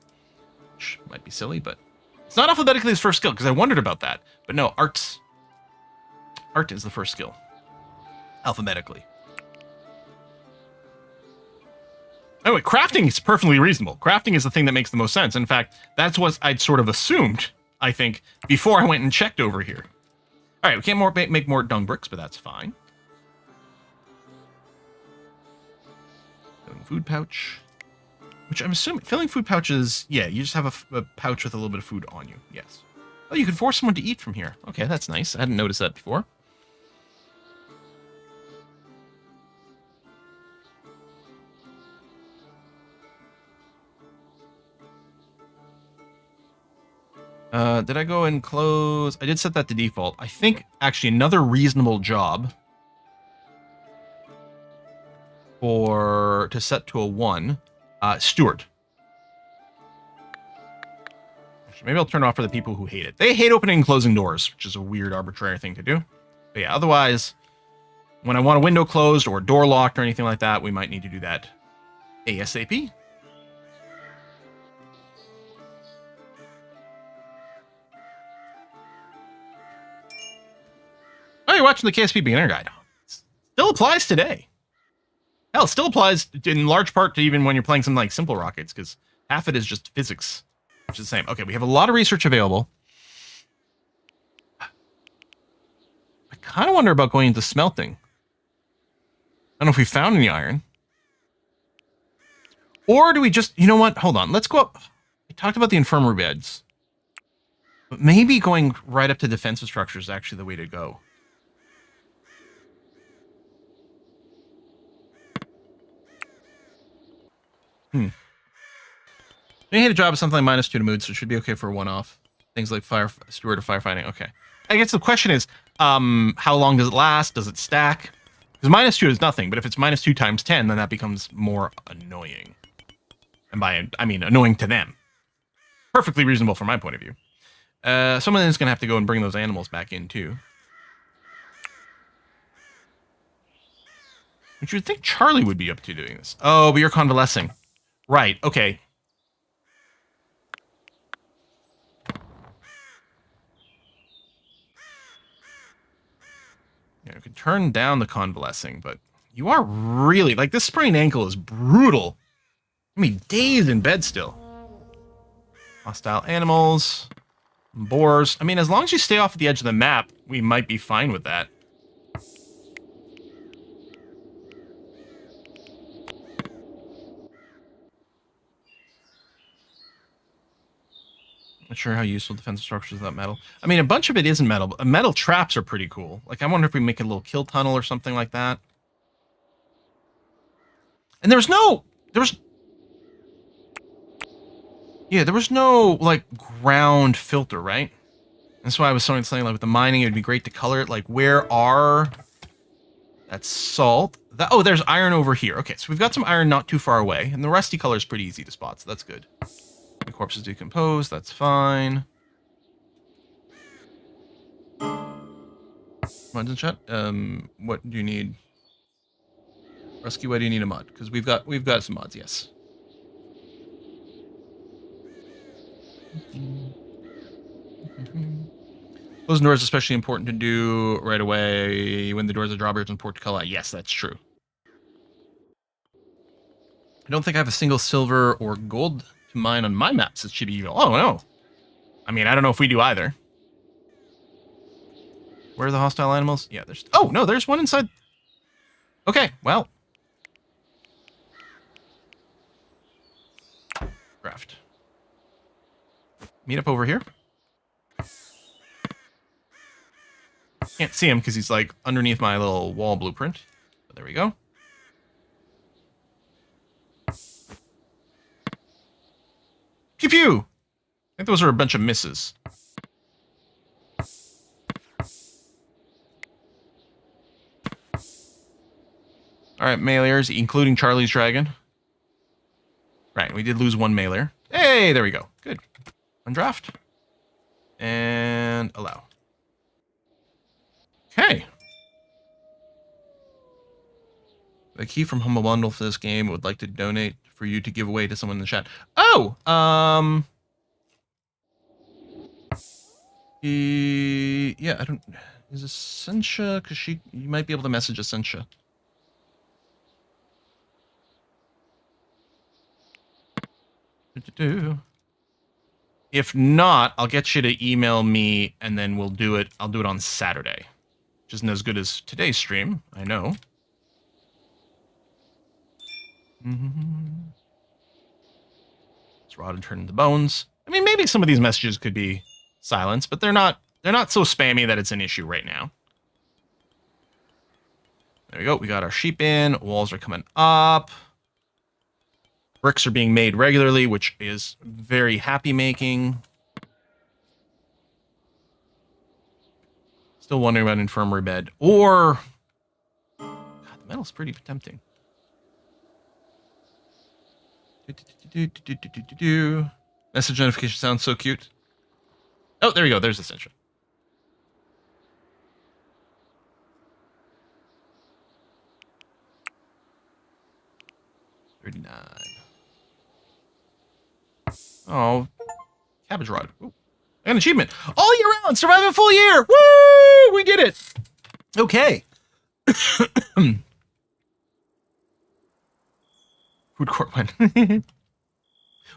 which might be silly, but it's not alphabetically his first skill, because I wondered about that. But no, art is the first skill, alphabetically. Anyway, crafting is perfectly reasonable. Crafting is the thing that makes the most sense. In fact, that's what I'd sort of assumed, I think, before I went and checked over here. All right, we can't make more dung bricks, but that's fine. Filling food pouch, which I'm assuming filling food pouches. Yeah, you just have a pouch with a little bit of food on you. Yes. Oh, you can force someone to eat from here. Okay, that's nice. I hadn't noticed that before. Did I go and close? I did set that to default. I think, actually, another reasonable job to set to a 1, steward. Actually, maybe I'll turn it off for the people who hate it. They hate opening and closing doors, which is a weird, arbitrary thing to do. But yeah, otherwise, when I want a window closed or a door locked or anything like that, we might need to do that ASAP. Oh, you're watching the KSP Beginner Guide. Still applies today. Hell, it still applies in large part to even when you're playing something like Simple Rockets, because half it is just physics, which is the same. Okay, we have a lot of research available. I kind of wonder about going into smelting. I don't know if we found any iron. Or do we just... You know what? Hold on. Let's go up... We talked about the infirmary beds. But maybe going right up to defensive structures is actually the way to go. You hit a job of something like -2 to mood, so it should be okay for a one-off. Things like fire steward or firefighting. Okay. I guess the question is, how long does it last? Does it stack? Because -2 is nothing, but if it's -2 times 10, then that becomes more annoying. And by I mean annoying to them. Perfectly reasonable from my point of view. Someone is going to have to go and bring those animals back in too. Which you would think Charlie would be up to doing this. Oh, but you're convalescing. Right, okay. Yeah, you could turn down the convalescing, but you are really... Like, this sprained ankle is brutal. I mean, dazed in bed still. Hostile animals. Boars. I mean, as long as you stay off the edge of the map, we might be fine with that. Not sure how useful defensive structures without metal. I mean, a bunch of it isn't metal. But metal traps are pretty cool. Like, I wonder if we make a little kill tunnel or something like that. And there was no, like, ground filter, right? That's why I was saying, like, with the mining, it would be great to color it. Like, where are... That's salt. Oh, there's iron over here. Okay, so we've got some iron not too far away. And the rusty color is pretty easy to spot, so that's good. The corpses decompose. That's fine. Mods in chat. What do you need? Rusky, why do you need a mod? Because we've got some mods, yes. Closing doors is especially important to do right away when the doors are drawbridge and port to color. Yes, that's true. I don't think I have a single silver or gold to mine on my maps. It should be evil. Oh, no. I mean, I don't know if we do either. Where are the hostile animals? Yeah, there's... Oh, no, there's one inside. Okay, well. Craft. Meet up over here. Can't see him because he's like underneath my little wall blueprint. But there we go. Pew pew! I think those are a bunch of misses. Alright, mailer's, including Charlie's Dragon. Right, we did lose one mailer. Hey, there we go. Good. Undraft. And allow. Okay. The key from Humble Bundle for this game would like to donate for you to give away to someone in the chat. Oh! Yeah, I don't... Is Essentia? Because you might be able to message Essentia. If not, I'll get you to email me and then we'll do it. I'll do it on Saturday. Which isn't as good as today's stream, I know. It's rot and turn into bones. I mean, maybe some of these messages could be silenced, but they're not so spammy that it's an issue right now. There we go. We got our sheep in. Walls are coming up. Bricks are being made regularly, which is very happy making. Still wondering about infirmary bed. Or... God, the metal's pretty tempting. Message notification sounds so cute. Oh, there we go. There's Ascension. $39. Oh, cabbage rod. Ooh. An achievement. All year round, survive a full year. Woo! We did it. Okay. Food court went.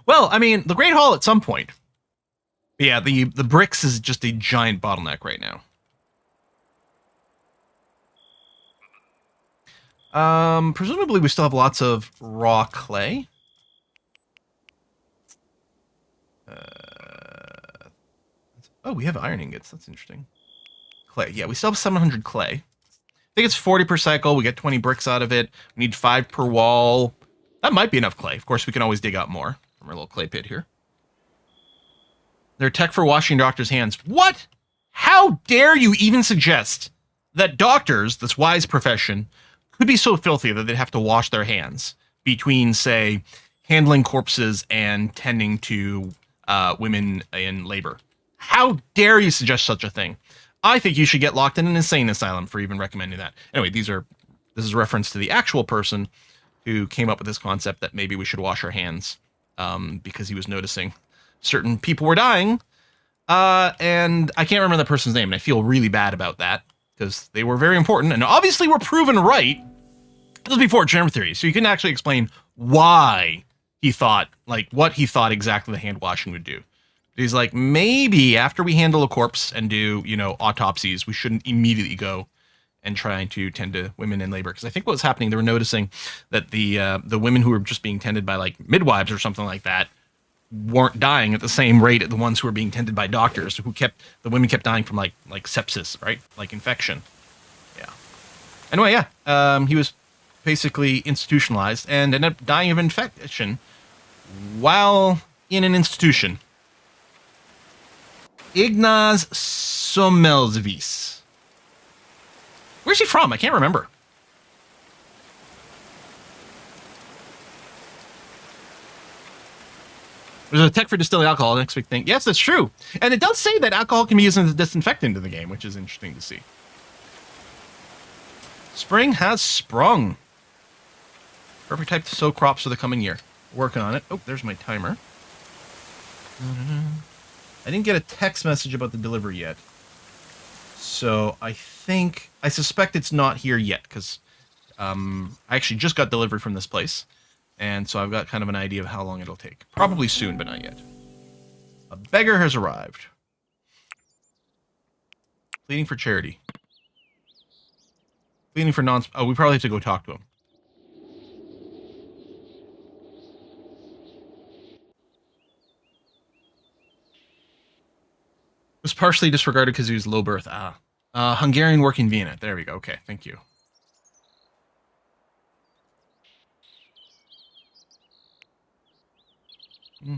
Well, I mean, the Great Hall at some point. But yeah, the bricks is just a giant bottleneck right now. Presumably we still have lots of raw clay. Oh, we have iron ingots. That's interesting. Clay. Yeah, we still have 700 clay. I think it's 40 per cycle. We get 20 bricks out of it. We need 5 per wall. That might be enough clay. Of course, we can always dig out more from our little clay pit here. They're tech for washing doctors' hands. What? How dare you even suggest that doctors, this wise profession, could be so filthy that they'd have to wash their hands between, say, handling corpses and tending to women in labor? How dare you suggest such a thing? I think you should get locked in an insane asylum for even recommending that. Anyway, this is a reference to the actual person who came up with this concept that maybe we should wash our hands because he was noticing certain people were dying. And I can't remember the person's name, and I feel really bad about that because they were very important and obviously were proven right. This was before germ theory, so you couldn't actually explain why he thought, like, what he thought exactly the hand washing would do. He's like, maybe after we handle a corpse and do, you know, autopsies, we shouldn't immediately go and try to tend to women in labor. Because I think what was happening, they were noticing that the women who were just being tended by like midwives or something like that weren't dying at the same rate as the ones who were being tended by doctors, the women kept dying from like sepsis, right? Like infection. Yeah. Anyway, yeah. He was basically institutionalized and ended up dying of infection while in an institution. Ignaz Somelzvis. Where's he from? I can't remember. There's a tech for distilling alcohol, next big thing. Yes, that's true. And it does say that alcohol can be used as a disinfectant in the game, which is interesting to see. Spring has sprung. Perfect type to sow crops for the coming year. Working on it. Oh, there's my timer. I didn't get a text message about the delivery yet. So I suspect it's not here yet, because I actually just got delivery from this place. And so I've got kind of an idea of how long it'll take. Probably soon, but not yet. A beggar has arrived. Pleading for charity. Pleading for non... Oh, we probably have to go talk to him. Was partially disregarded because he was low birth. Hungarian work in Vienna. There we go. Okay, thank you. I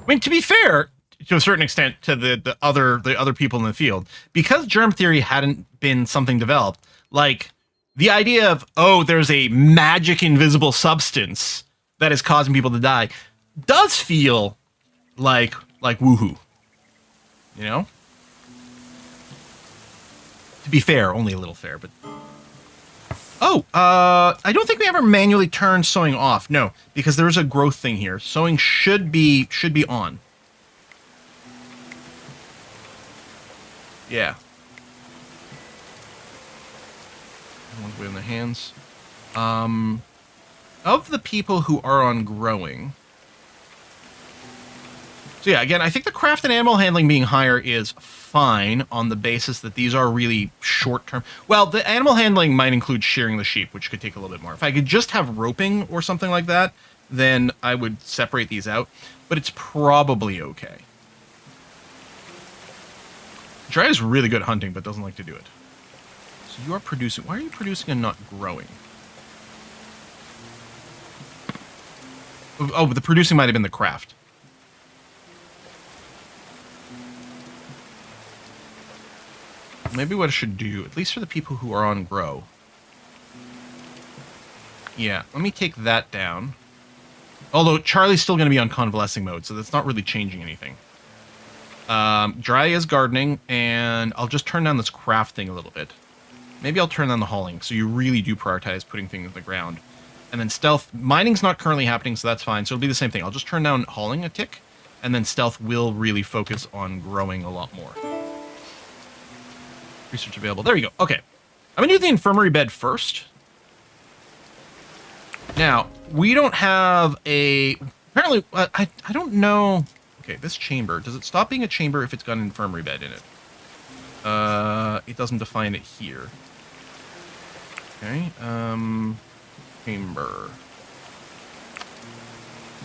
mean, to be fair, to a certain extent, to the other people in the field, because germ theory hadn't been something developed, like the idea of, oh, there's a magic invisible substance that is causing people to die, does feel like woohoo, you know? To be fair, only a little fair, but... Oh, I don't think we ever manually turn sewing off. No, because there's a growth thing here. Sewing should be on. Yeah. One's way on their hands. Of the people who are on growing... So yeah, again, I think the craft and animal handling being higher is fine on the basis that these are really short-term. Well, the animal handling might include shearing the sheep, which could take a little bit more. If I could just have roping or something like that, then I would separate these out, but it's probably okay. Dry is really good at hunting, but doesn't like to do it. So you are producing... Why are you producing and not growing? Oh, but the producing might have been the craft. Maybe what I should do, at least for the people who are on grow. Yeah, let me take that down. Although Charlie's still going to be on convalescing mode, so that's not really changing anything. Dry is gardening, and I'll just turn down this crafting a little bit. Maybe I'll turn down the hauling, so you really do prioritize putting things in the ground. And then stealth, mining's not currently happening, so that's fine. So it'll be the same thing. I'll just turn down hauling a tick, and then stealth will really focus on growing a lot more. Research available. There you go. Okay. I'm going to do the infirmary bed first. Now, we don't have a... Apparently, I don't know... Okay, this chamber. Does it stop being a chamber if it's got an infirmary bed in it? It doesn't define it here. Okay. Chamber.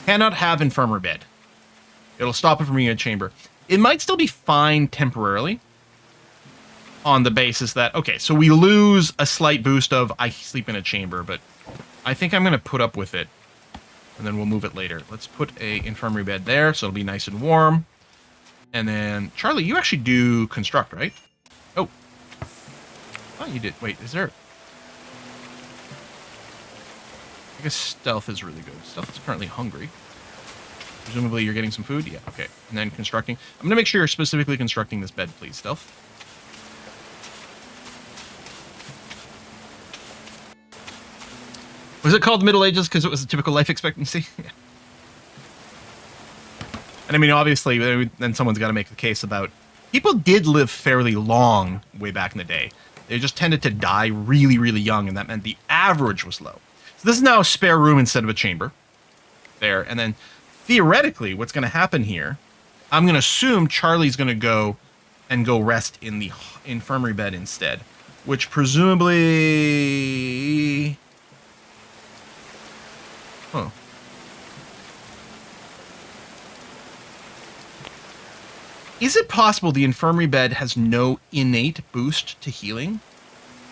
Cannot have infirmary bed. It'll stop it from being a chamber. It might still be fine temporarily. On the basis that, okay, so we lose a slight boost of I sleep in a chamber, but I think I'm going to put up with it, and then we'll move it later. Let's put a infirmary bed there, so it'll be nice and warm. And then, Charlie, you actually do construct, right? Oh. Oh, you did. Wait, is there... I guess stealth is really good. Stealth is currently hungry. Presumably you're getting some food? Yeah, okay. And then constructing. I'm going to make sure you're specifically constructing this bed, please, stealth. Was it called Middle Ages because it was a typical life expectancy? Yeah. And I mean, obviously, then someone's got to make the case about... People did live fairly long way back in the day. They just tended to die really, really young, and that meant the average was low. So this is now a spare room instead of a chamber. There. And then theoretically, what's going to happen here, I'm going to assume Charlie's going to go rest in the infirmary bed instead, which presumably... Huh. Is it possible the infirmary bed has no innate boost to healing,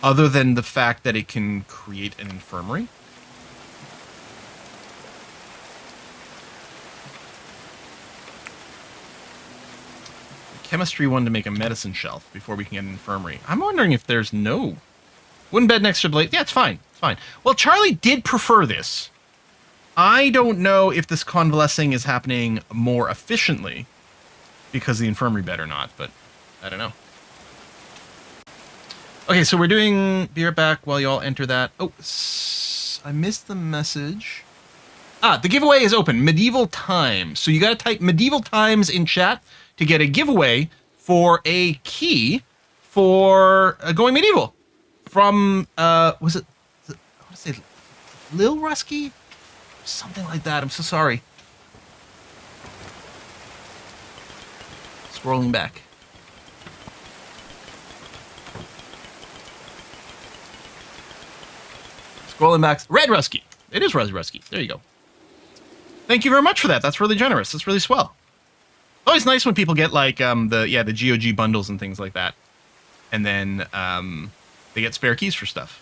other than the fact that it can create an infirmary? Chemistry one to make a medicine shelf before we can get an infirmary. I'm wondering if there's no wooden bed next to blade. Yeah, it's fine. It's fine. Well, Charlie did prefer this. I don't know if this convalescing is happening more efficiently because of the infirmary bed or not, but I don't know. Okay, so we're doing... Be right back while you all enter that. Oh, I missed the message. The giveaway is open. Medieval Times. So you got to type Medieval Times in chat to get a giveaway for a key for going medieval. From, was it, I want to say Lil Rusky? Something like that. I'm so sorry. Scrolling back. Scrolling back. Red Rusky. It is Red Rusky. There you go. Thank you very much for that. That's really generous. That's really swell. Always nice when people get like the GOG bundles and things like that, and then they get spare keys for stuff.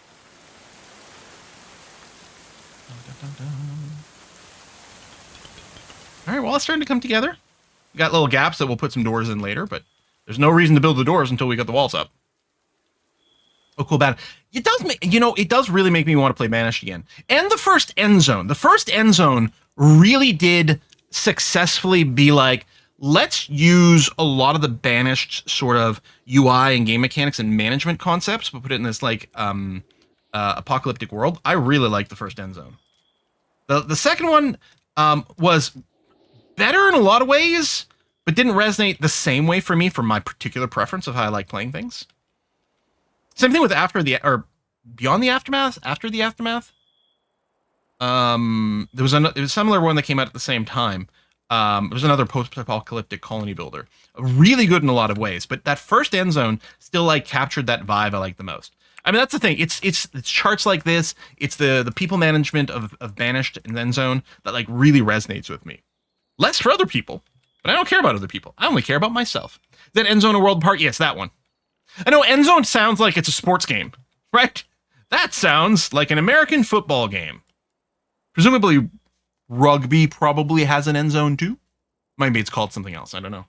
All right, well, it's starting to come together. We got little gaps that we'll put some doors in later, but there's no reason to build the doors until we got the walls up. Oh, cool, bad. It does make, it does really make me want to play Banished again. And the first end zone. The first end zone really did successfully be like, let's use a lot of the Banished sort of UI and game mechanics and management concepts, but put it in this like apocalyptic world. I really like the first end zone. The second one was better in a lot of ways, but didn't resonate the same way for me for my particular preference of how I like playing things. Same thing with Beyond the Aftermath, After the Aftermath. There was a similar one that came out at the same time. It was another post-apocalyptic colony builder. Really good in a lot of ways, but that first end zone still like captured that vibe I like the most. I mean, that's the thing. It's charts like this. It's the people management of Banished and End Zone that like really resonates with me. Less for other people, but I don't care about other people. I only care about myself. Is that End Zone a world apart? Yes, that one. I know End Zone sounds like it's a sports game, right? That sounds like an American football game. Presumably, rugby probably has an end zone too. Maybe it's called something else. I don't know.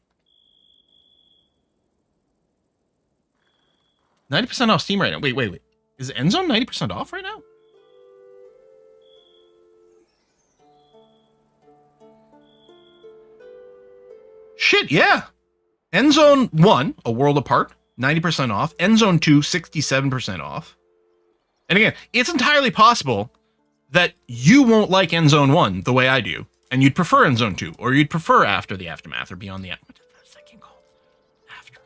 90% off Steam right now. Wait. Is end zone 90% off right now? Shit, yeah. End Zone 1, A World Apart, 90% off. End Zone 2, 67% off. And again, it's entirely possible that you won't like End Zone 1 the way I do, and you'd prefer End Zone 2, or you'd prefer After the Aftermath, or Beyond the Aftermath. What's that game called? After.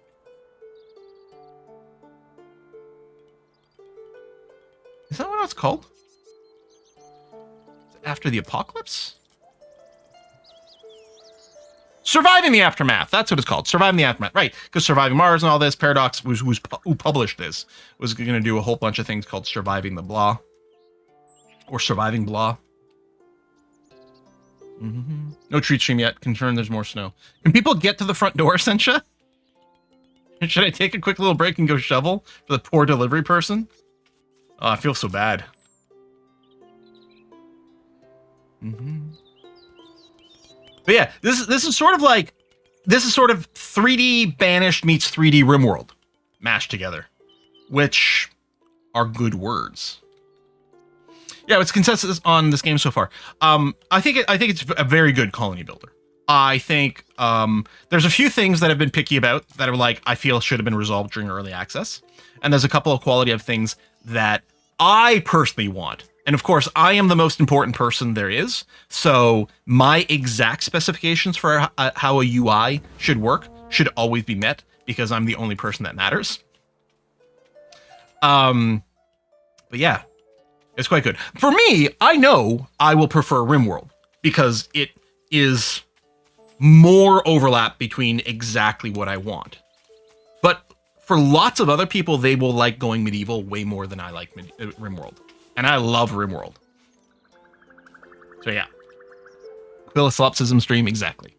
Is that what it's called? Is it After the Apocalypse? Surviving the Aftermath. That's what it's called. Surviving the Aftermath. Right. Because Surviving Mars and all this, Paradox, who published this, was going to do a whole bunch of things called Surviving the Blah. Or Surviving Blah. Mm-hmm. No treat stream yet. Confirmed there's more snow. Can people get to the front door, Sencha? Should I take a quick little break and go shovel for the poor delivery person? Oh, I feel so bad. Mm-hmm. But yeah, this is sort of 3D Banished meets 3D RimWorld mashed together, which are good words. Yeah, it's consensus on this game so far. I think it's a very good colony builder. I think there's a few things that I've been picky about that are like I feel should have been resolved during early access, and there's a couple of quality of things that I personally want. And of course, I am the most important person there is, so my exact specifications for how a UI should work should always be met because I'm the only person that matters. But yeah, it's quite good. For me, I know I will prefer RimWorld because it is more overlap between exactly what I want. But for lots of other people, they will like going medieval way more than I like RimWorld. And I love RimWorld. So yeah. Quill solipsism stream, exactly.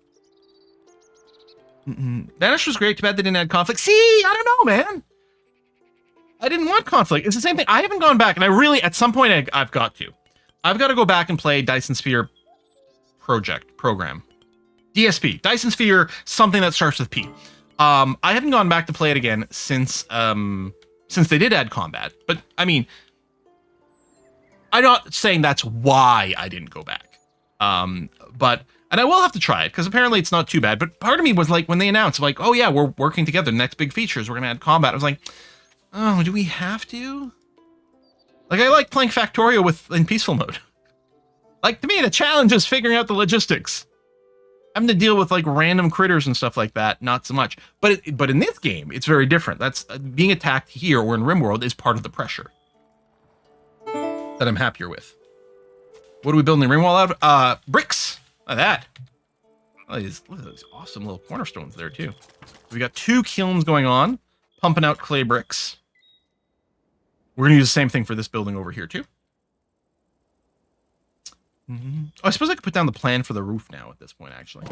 Vanish was great. Too bad they didn't add conflict. See, I don't know, man. I didn't want conflict. It's the same thing. I haven't gone back, and I really, at some point, I've got to. I've got to go back and play Dyson Sphere program. DSP. Dyson Sphere, something that starts with P. I haven't gone back to play it again since they did add combat. But, I mean, I'm not saying that's why I didn't go back. And I will have to try it, because apparently it's not too bad. But part of me was like, when they announced, like, oh yeah, we're working together. The next big features, we're going to add combat. I was like, oh, do we have to? Like, I like playing Factorio in peaceful mode. Like, to me, the challenge is figuring out the logistics. Having to deal with, like, random critters and stuff like that, not so much. But in this game, it's very different. That's being attacked here or in RimWorld is part of the pressure that I'm happier with. What are we building the RimWorld out of? Bricks. Look at that. Look at these awesome little cornerstones there, too. We got 2 kilns going on, pumping out clay bricks. We're going to use the same thing for this building over here, too. Oh, I suppose I could put down the plan for the roof now at this point, actually.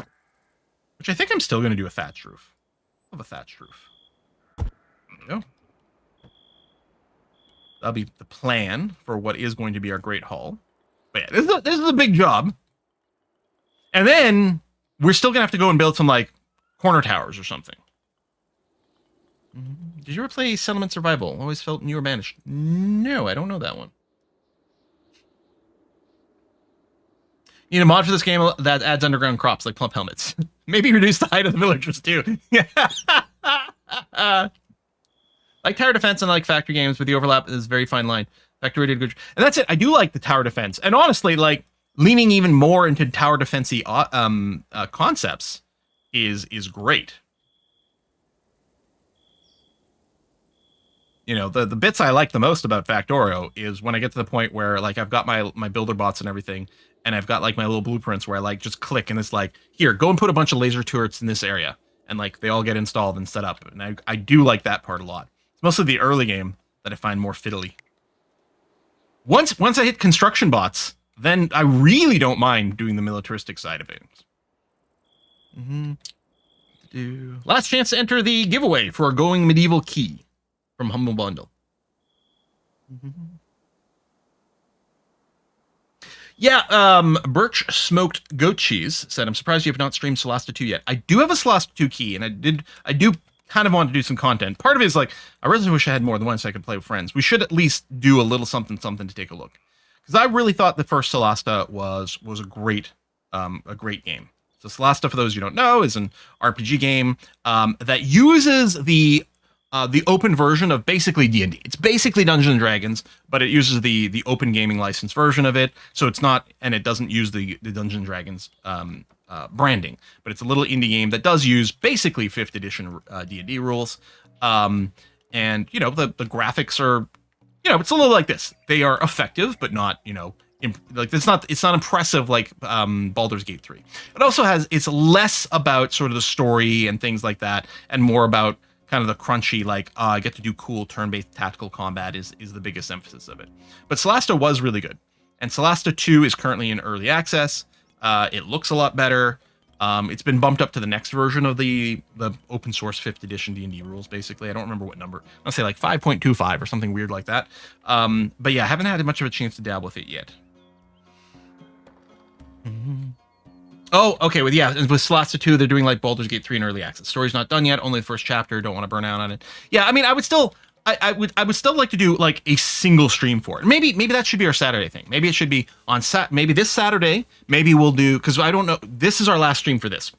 Which I think I'm still going to do a thatched roof. I love a thatched roof. There we go. That'll be the plan for what is going to be our Great Hall. But yeah, this is a big job. And then we're still going to have to go and build some, like, corner towers or something. Did you ever play Settlement Survival? Always felt you were banished. No, I don't know that one. You need a mod for this game that adds underground crops like plump helmets. Maybe reduce the height of the villagers too. Like tower defense and like factory games, but the overlap is a very fine line. Factory did good, and that's it. I do like the tower defense, and honestly, like leaning even more into tower defensey concepts is great. You know, the bits I like the most about Factorio is when I get to the point where like I've got my builder bots and everything, and I've got like my little blueprints where I like just click and it's like, here, go and put a bunch of laser turrets in this area, and like they all get installed and set up. And I do like that part a lot. It's mostly the early game that I find more fiddly. Once I hit construction bots, then I really don't mind doing the militaristic side of things. Last chance to enter the giveaway for a Going Medieval key from Humble Bundle. Yeah, Birch Smoked Goat Cheese said, I'm surprised you have not streamed Solasta 2 yet. I do have a Solasta 2 key, and I do kind of want to do some content. Part of it is like, I really wish I had more than one so I could play with friends. We should at least do a little something to take a look. Because I really thought the first Solasta was a great game. So Solasta, for those you don't know, is an RPG game that uses the open version of basically D&D. It's basically Dungeons and Dragons, but it uses the open gaming license version of it. So it's not, and it doesn't use the Dungeons and Dragons branding, but it's a little indie game that does use basically 5th edition D&D rules. And you know, the graphics are, you know, it's a little like this. They are effective, but not, you know, like it's not impressive like Baldur's Gate 3. It also it's less about sort of the story and things like that, and more about kind of the crunchy, like, I get to do cool turn-based tactical combat is the biggest emphasis of it. But Solasta was really good. And Solasta 2 is currently in early access. It looks a lot better. It's been bumped up to the next version of the open source 5th edition D&D rules, basically. I don't remember what number. I'll say like 5.25 or something weird like that. But yeah, I haven't had much of a chance to dabble with it yet. Oh, okay. With Solasta 2, they're doing like Baldur's Gate 3 in early access. Story's not done yet. Only the first chapter. Don't want to burn out on it. Yeah, I mean, I would still like to do like a single stream for it. Maybe that should be our Saturday thing. Maybe it should be on maybe this Saturday. Maybe we'll do, because I don't know. This is our last stream for this,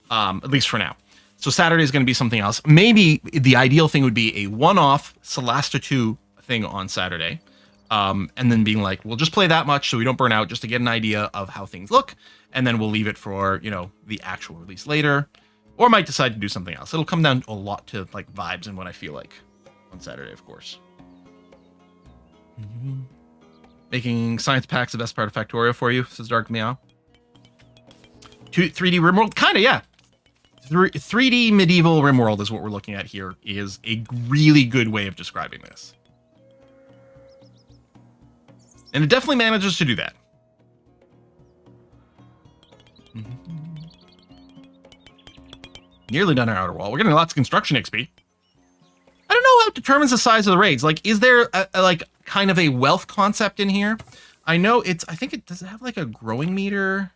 at least for now. So Saturday is going to be something else. Maybe the ideal thing would be a one-off Solasta 2 thing on Saturday. And then being like, we'll just play that much so we don't burn out, just to get an idea of how things look. And then we'll leave it for, you know, the actual release later. Or might decide to do something else. It'll come down a lot to like vibes and what I feel like on Saturday, of course. Making science packs the best part of Factorio for you, says Dark Meow. 3D RimWorld? Kind of, yeah. 3D medieval RimWorld is what we're looking at here, is a really good way of describing this. And it definitely manages to do that. Nearly done our outer wall. We're getting lots of construction XP. I don't know how it determines the size of the raids. Like, is there a like kind of a wealth concept in here? I know it's, I think it, does it have like a growing meter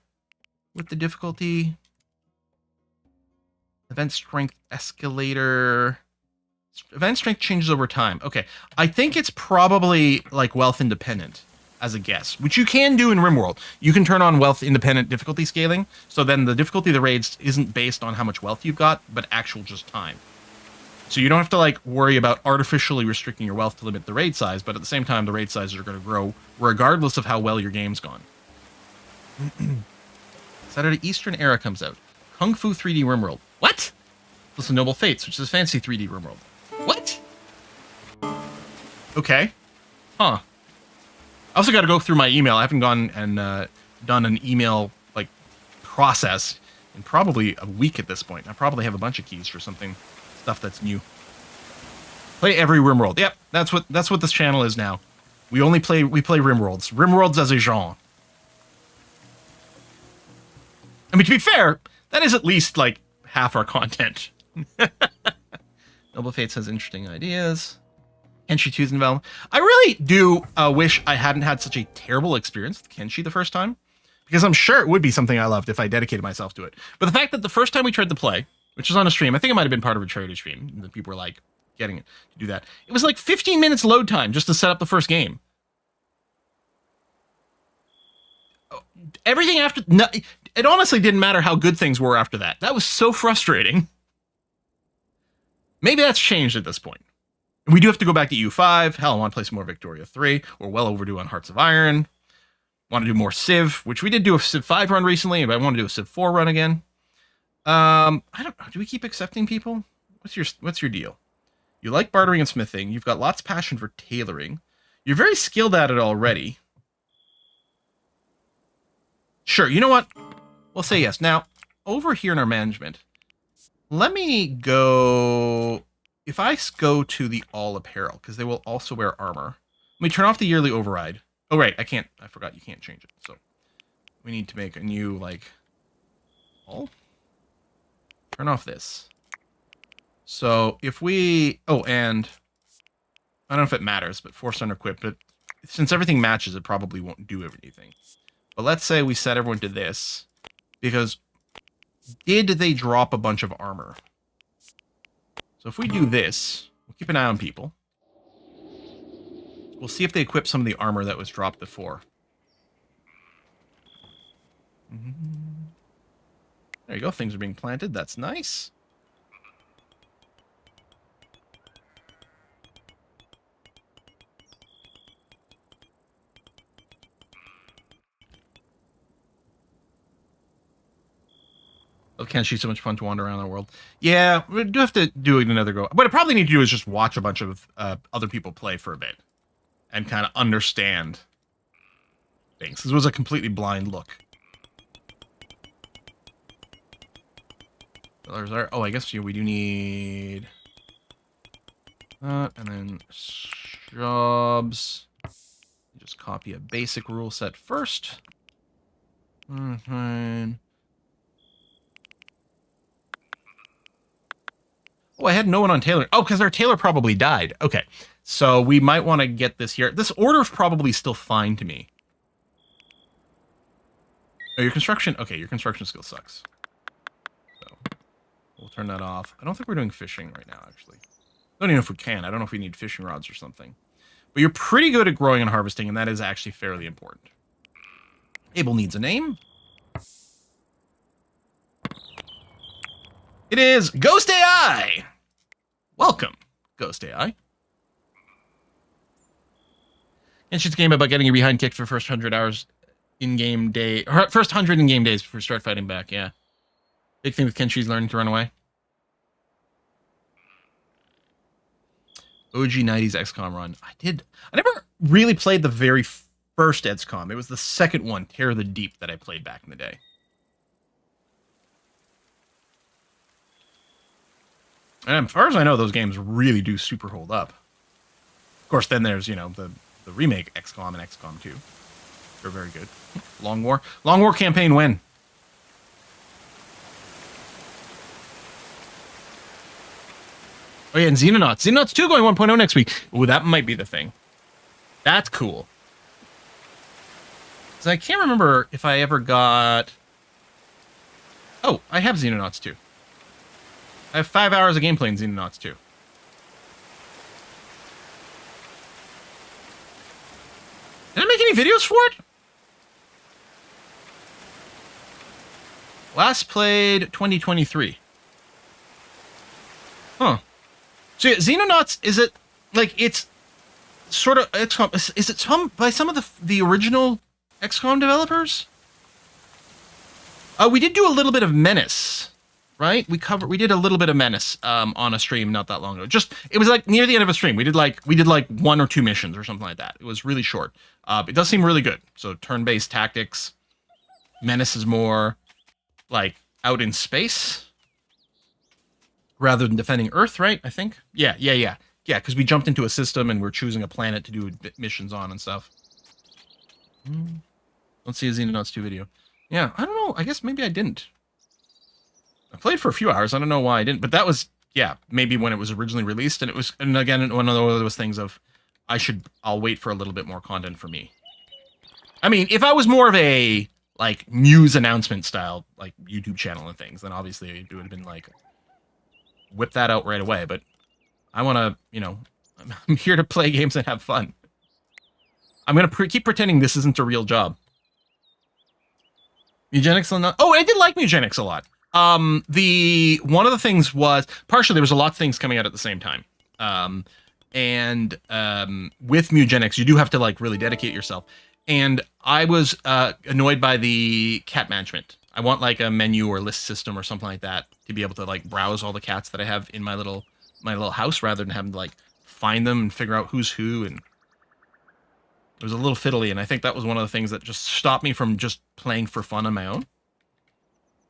with the difficulty? Event strength escalator. Event strength changes over time. Okay. I think it's probably like wealth independent as a guess, which you can do in RimWorld. You can turn on wealth independent difficulty scaling. So then the difficulty of the raids isn't based on how much wealth you've got, but actual just time. So you don't have to like worry about artificially restricting your wealth to limit the raid size, but at the same time, the raid sizes are going to grow regardless of how well your game's gone. Saturday Eastern Era comes out. Kung Fu 3D RimWorld. What? Plus the Noble Fates, which is a fancy 3D RimWorld. What? Okay. Huh. I also got to go through my email. I haven't gone and done an email like process in probably a week at this point. I probably have a bunch of keys for something, stuff that's new. Play every RimWorld. Yep, that's what this channel is now. We play RimWorlds. RimWorlds as a genre. I mean, to be fair, that is at least like half our content. Noble Fates has interesting ideas. Kenshi 2's in development. I really do wish I hadn't had such a terrible experience with Kenshi the first time, because I'm sure it would be something I loved if I dedicated myself to it. But the fact that the first time we tried to play, which was on a stream, I think it might have been part of a charity stream, and the people were like getting it to do that. It was like 15 minutes load time just to set up the first game. Everything after, no, it honestly didn't matter how good things were after that. That was so frustrating. Maybe that's changed at this point. We do have to go back to EU5. Hell, I want to play some more Victoria 3. We're well overdue on Hearts of Iron. Want to do more Civ, which we did do a Civ 5 run recently, but I want to do a Civ 4 run again. I don't know. Do we keep accepting people? What's your deal? You like bartering and smithing. You've got lots of passion for tailoring. You're very skilled at it already. Sure, you know what? We'll say yes. Now, over here in our management, let me go... If I go to the all apparel, because they will also wear armor. Let me turn off the yearly override. Oh, right, I can't. I forgot you can't change it. So we need to make a new, like, all. Turn off this. So if we... Oh, and I don't know if it matters, but force unequip. But since everything matches, it probably won't do anything. But let's say we set everyone to this, because did they drop a bunch of armor? So if we do this, we'll keep an eye on people. We'll see if they equip some of the armor that was dropped before. There you go. Things are being planted. That's nice. Oh, can't she so much fun to wander around the world? Yeah, we do have to do another go. What I probably need to do is just watch a bunch of other people play for a bit and kind of understand things. This was a completely blind look. Oh, I guess we do need... and then jobs. Just copy a basic rule set first. Fine. Oh, I had no one on Taylor. Oh, because our Taylor probably died. Okay, so we might want to get this here. This order is probably still fine to me. Oh, your construction... Okay, your construction skill sucks. So, we'll turn that off. I don't think we're doing fishing right now, actually. I don't even know if we can. I don't know if we need fishing rods or something. But you're pretty good at growing and harvesting, and that is actually fairly important. Abel needs a name. It is Ghost AI! Welcome, Ghost AI. And she's a game about getting your behind kicked for first 100 hours in-game day, or first 100 in-game days before you start fighting back, yeah. Big thing with Kenshi's learning to run away. OG 90s XCOM run. I never really played the very first XCOM. It was the second one, Terror of the Deep, that I played back in the day. And as far as I know, those games really do super hold up. Of course, then there's, you know, the remake XCOM and XCOM 2. They're very good. Long War campaign win. Oh yeah, and Xenonauts. Xenonauts 2 going 1.0 next week. Ooh, that might be the thing. That's cool. So I can't remember if I ever got... Oh, I have Xenonauts 2. I have 5 hours of gameplay in Xenonauts 2. Did I make any videos for it? Last played 2023. Huh. So yeah, Xenonauts, is it like it's sort of XCOM? Is it by some of the original XCOM developers? We did do a little bit of Menace, right? We did a little bit of Menace on a stream not that long ago. It was like near the end of a stream. We did like 1 or 2 missions or something like that. It was really short. It does seem really good. So turn-based tactics. Menace is more like out in space rather than defending Earth, right? I think. Yeah. Because we jumped into a system and we're choosing a planet to do missions on and stuff. Let's see a Xenonauts 2 video. Yeah, I don't know. I guess maybe I didn't. I played for a few hours. I don't know why I didn't, but that was, yeah, maybe when it was originally released, and it was, and again, one of those things of, I'll wait for a little bit more content for me. I mean, if I was more of a, like, news announcement style, like, YouTube channel and things, then obviously it would have been like, whip that out right away, but I want to, you know, I'm here to play games and have fun. I'm going to keep pretending this isn't a real job. Eugenics on that. Oh, I did like Eugenics a lot. One of the things was partially there was a lot of things coming out at the same time. With Eugenics, you do have to like really dedicate yourself. And I was annoyed by the cat management. I want like a menu or list system or something like that to be able to like browse all the cats that I have in my little house rather than having to like find them and figure out who's who. And it was a little fiddly, and I think that was one of the things that just stopped me from just playing for fun on my own.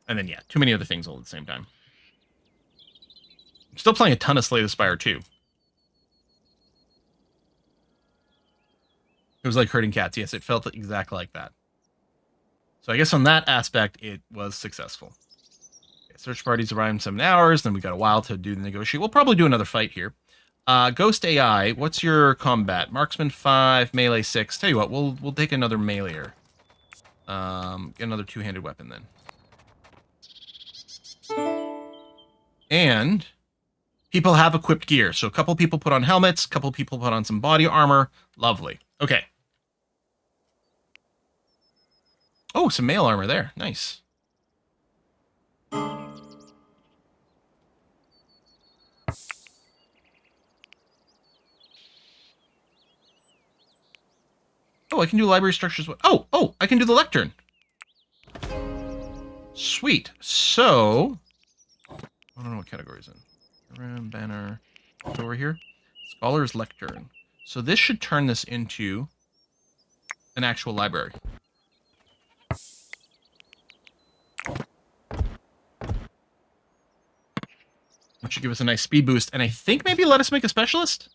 And then, yeah, too many other things all at the same time. I'm still playing a ton of Slay the Spire 2. It was like herding cats. Yes, it felt exactly like that. So I guess on that aspect, it was successful. Okay, search parties arrive in 7 hours, then we got a while to do the negotiate. We'll probably do another fight here. Ghost AI, what's your combat? Marksman 5, melee 6. Tell you what, we'll take another meleeer. Get another two-handed weapon then. And people have equipped gear. So a couple people put on helmets, a couple people put on some body armor. Lovely. Okay. Oh, some mail armor there. Nice. Oh, I can do library structures. Oh, I can do the lectern. Sweet. So, I don't know what category is in. Banner. Over here. Scholar's lectern. So this should turn this into an actual library. Which should give us a nice speed boost. And I think maybe let us make a specialist?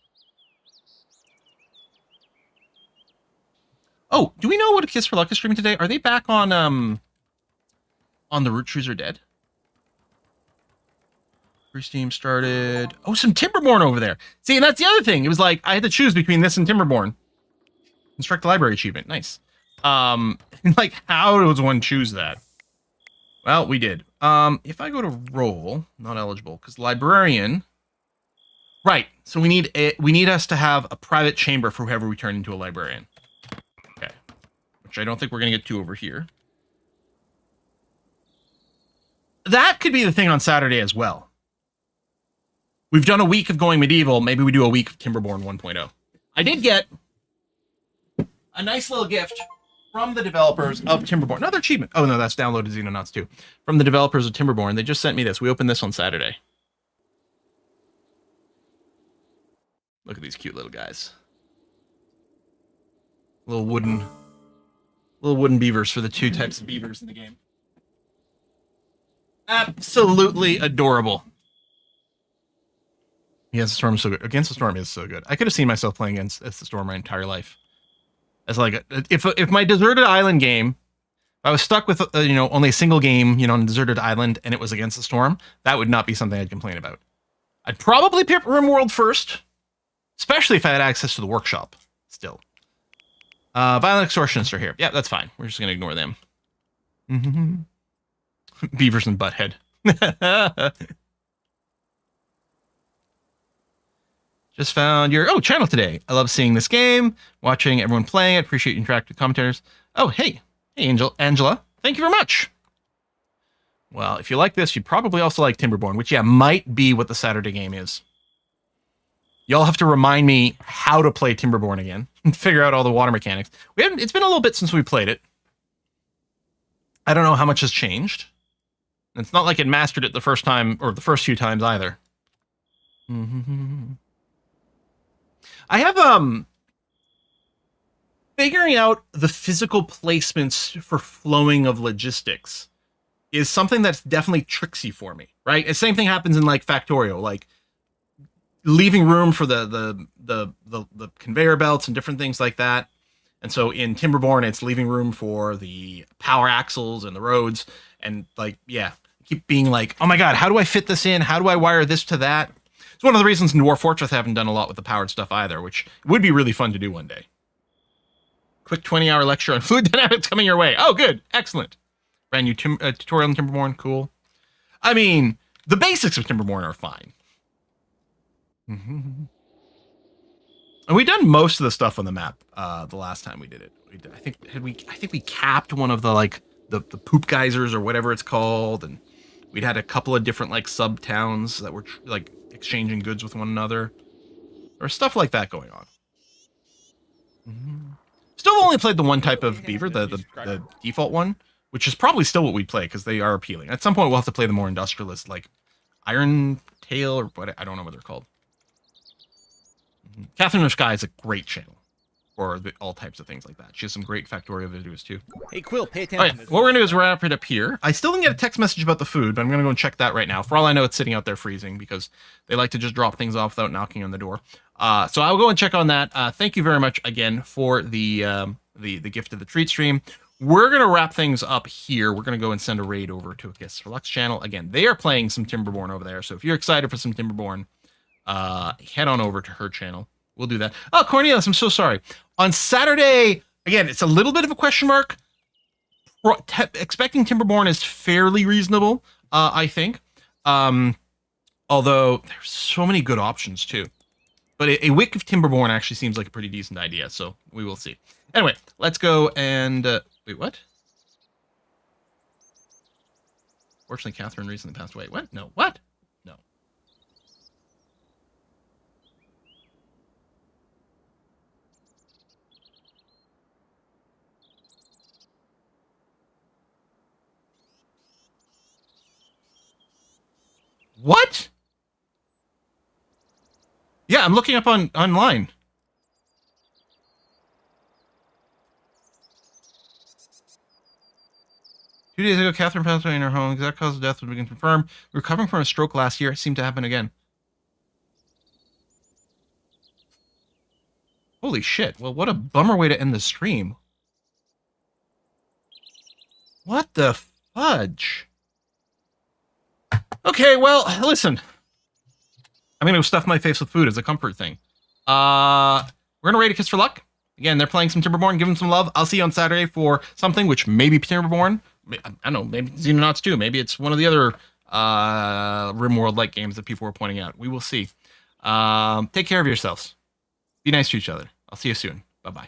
Oh, do we know what Kiss for Luck is streaming today? Are they back on the Root Trees Are Dead? Pre-Steam started. Oh, some Timberborn over there. See, and that's the other thing. It was like, I had to choose between this and Timberborn. Construct the library achievement. Nice. Like, how does one choose that? Well, we did. If I go to roll, not eligible, because librarian. Right. So we need us to have a private chamber for whoever we turn into a librarian. Okay. Which I don't think we're gonna get to over here. That could be the thing on Saturday as well. We've done a week of going medieval. Maybe we do a week of Timberborn 1.0. I did get a nice little gift from the developers of Timberborn. Another achievement. Oh, no, that's downloaded Xenonauts too. From the developers of Timberborn. They just sent me this. We opened this on Saturday. Look at these cute little guys. Little wooden beavers for the 2 types of beavers in the game. Absolutely adorable. Yes, the Storm is so good. Against the Storm is so good. I could have seen myself playing against the Storm my entire life. As like, if my deserted island game, if I was stuck with only a single game, on a deserted island, and it was against the Storm, that would not be something I'd complain about. I'd probably pick RimWorld first, especially if I had access to the workshop. Still, violent extortionists are here. Yeah, that's fine. We're just gonna ignore them. Beavers and Butthead. Just found your channel today. I love seeing this game, watching everyone playing it. Appreciate interactive commentators. Oh, hey, Angela. Thank you very much. Well, if you like this, you'd probably also like Timberborn, which might be what the Saturday game is. Y'all have to remind me how to play Timberborn again and figure out all the water mechanics. It's been a little bit since we played it. I don't know how much has changed. It's not like it mastered it the first time or the first few times either. I have figuring out the physical placements for flowing of logistics is something that's definitely tricksy for me, right? The same thing happens in like Factorio, like leaving room for the conveyor belts and different things like that. And so in Timberborn, it's leaving room for the power axles and the roads. And like, yeah, keep being like, oh my God, how do I fit this in? How do I wire this to that? It's one of the reasons in Dwarf Fortress I haven't done a lot with the powered stuff either, which would be really fun to do one day. Quick 20-hour lecture on fluid dynamics coming your way. Oh, good. Excellent. Brand new tutorial on Timberborn. Cool. I mean, the basics of Timberborn are fine. And we've done most of the stuff on the map the last time we did it. I think we capped one of the the poop geysers or whatever it's called, and we'd had a couple of different like sub towns that were like exchanging goods with one another, or stuff like that going on. Still only played the one type of beaver, the default one, which is probably still what we'd play because they are appealing. At some point we'll have to play the more industrialist, like Iron Tail or what, I don't know what they're called. Catherine of Sky is a great channel for all types of things like that. She has some great Factorio videos too. Hey, Quill, pay attention. All right, what we're gonna do is wrap it up here. I still didn't get a text message about the food, but I'm gonna go and check that right now. For all I know, it's sitting out there freezing because they like to just drop things off without knocking on the door. So I'll go and check on that. Thank you very much again for the gift of the treat stream. We're gonna wrap things up here. We're gonna go and send a raid over to a Kiss for Lux channel. Again, they are playing some Timberborn over there. So if you're excited for some Timberborn, head on over to her channel. We'll do that. Oh, Cornelius, I'm so sorry. On Saturday, again, it's a little bit of a question mark. Expecting Timberborn is fairly reasonable, I think. Although there's so many good options too. But a week of Timberborn actually seems like a pretty decent idea, so we will see. Anyway, let's go and... wait, what? Fortunately, Catherine recently passed away. What? No. What? No. What? Yeah, I'm looking up online. Two days ago, Catherine passed away in her home. Exact cause of death was being confirmed. Recovering from a stroke last year. It seemed to happen again. Holy shit. Well, what a bummer way to end the stream. What the fudge? Okay, well, listen. I'm going to stuff my face with food as a comfort thing. We're going to raid a Kiss for Luck. Again, they're playing some Timberborn. Give them some love. I'll see you on Saturday for something which may be Timberborn. I don't know, maybe Xenonauts 2. Maybe it's one of the other RimWorld-like games that people were pointing out. We will see. Take care of yourselves. Be nice to each other. I'll see you soon. Bye-bye.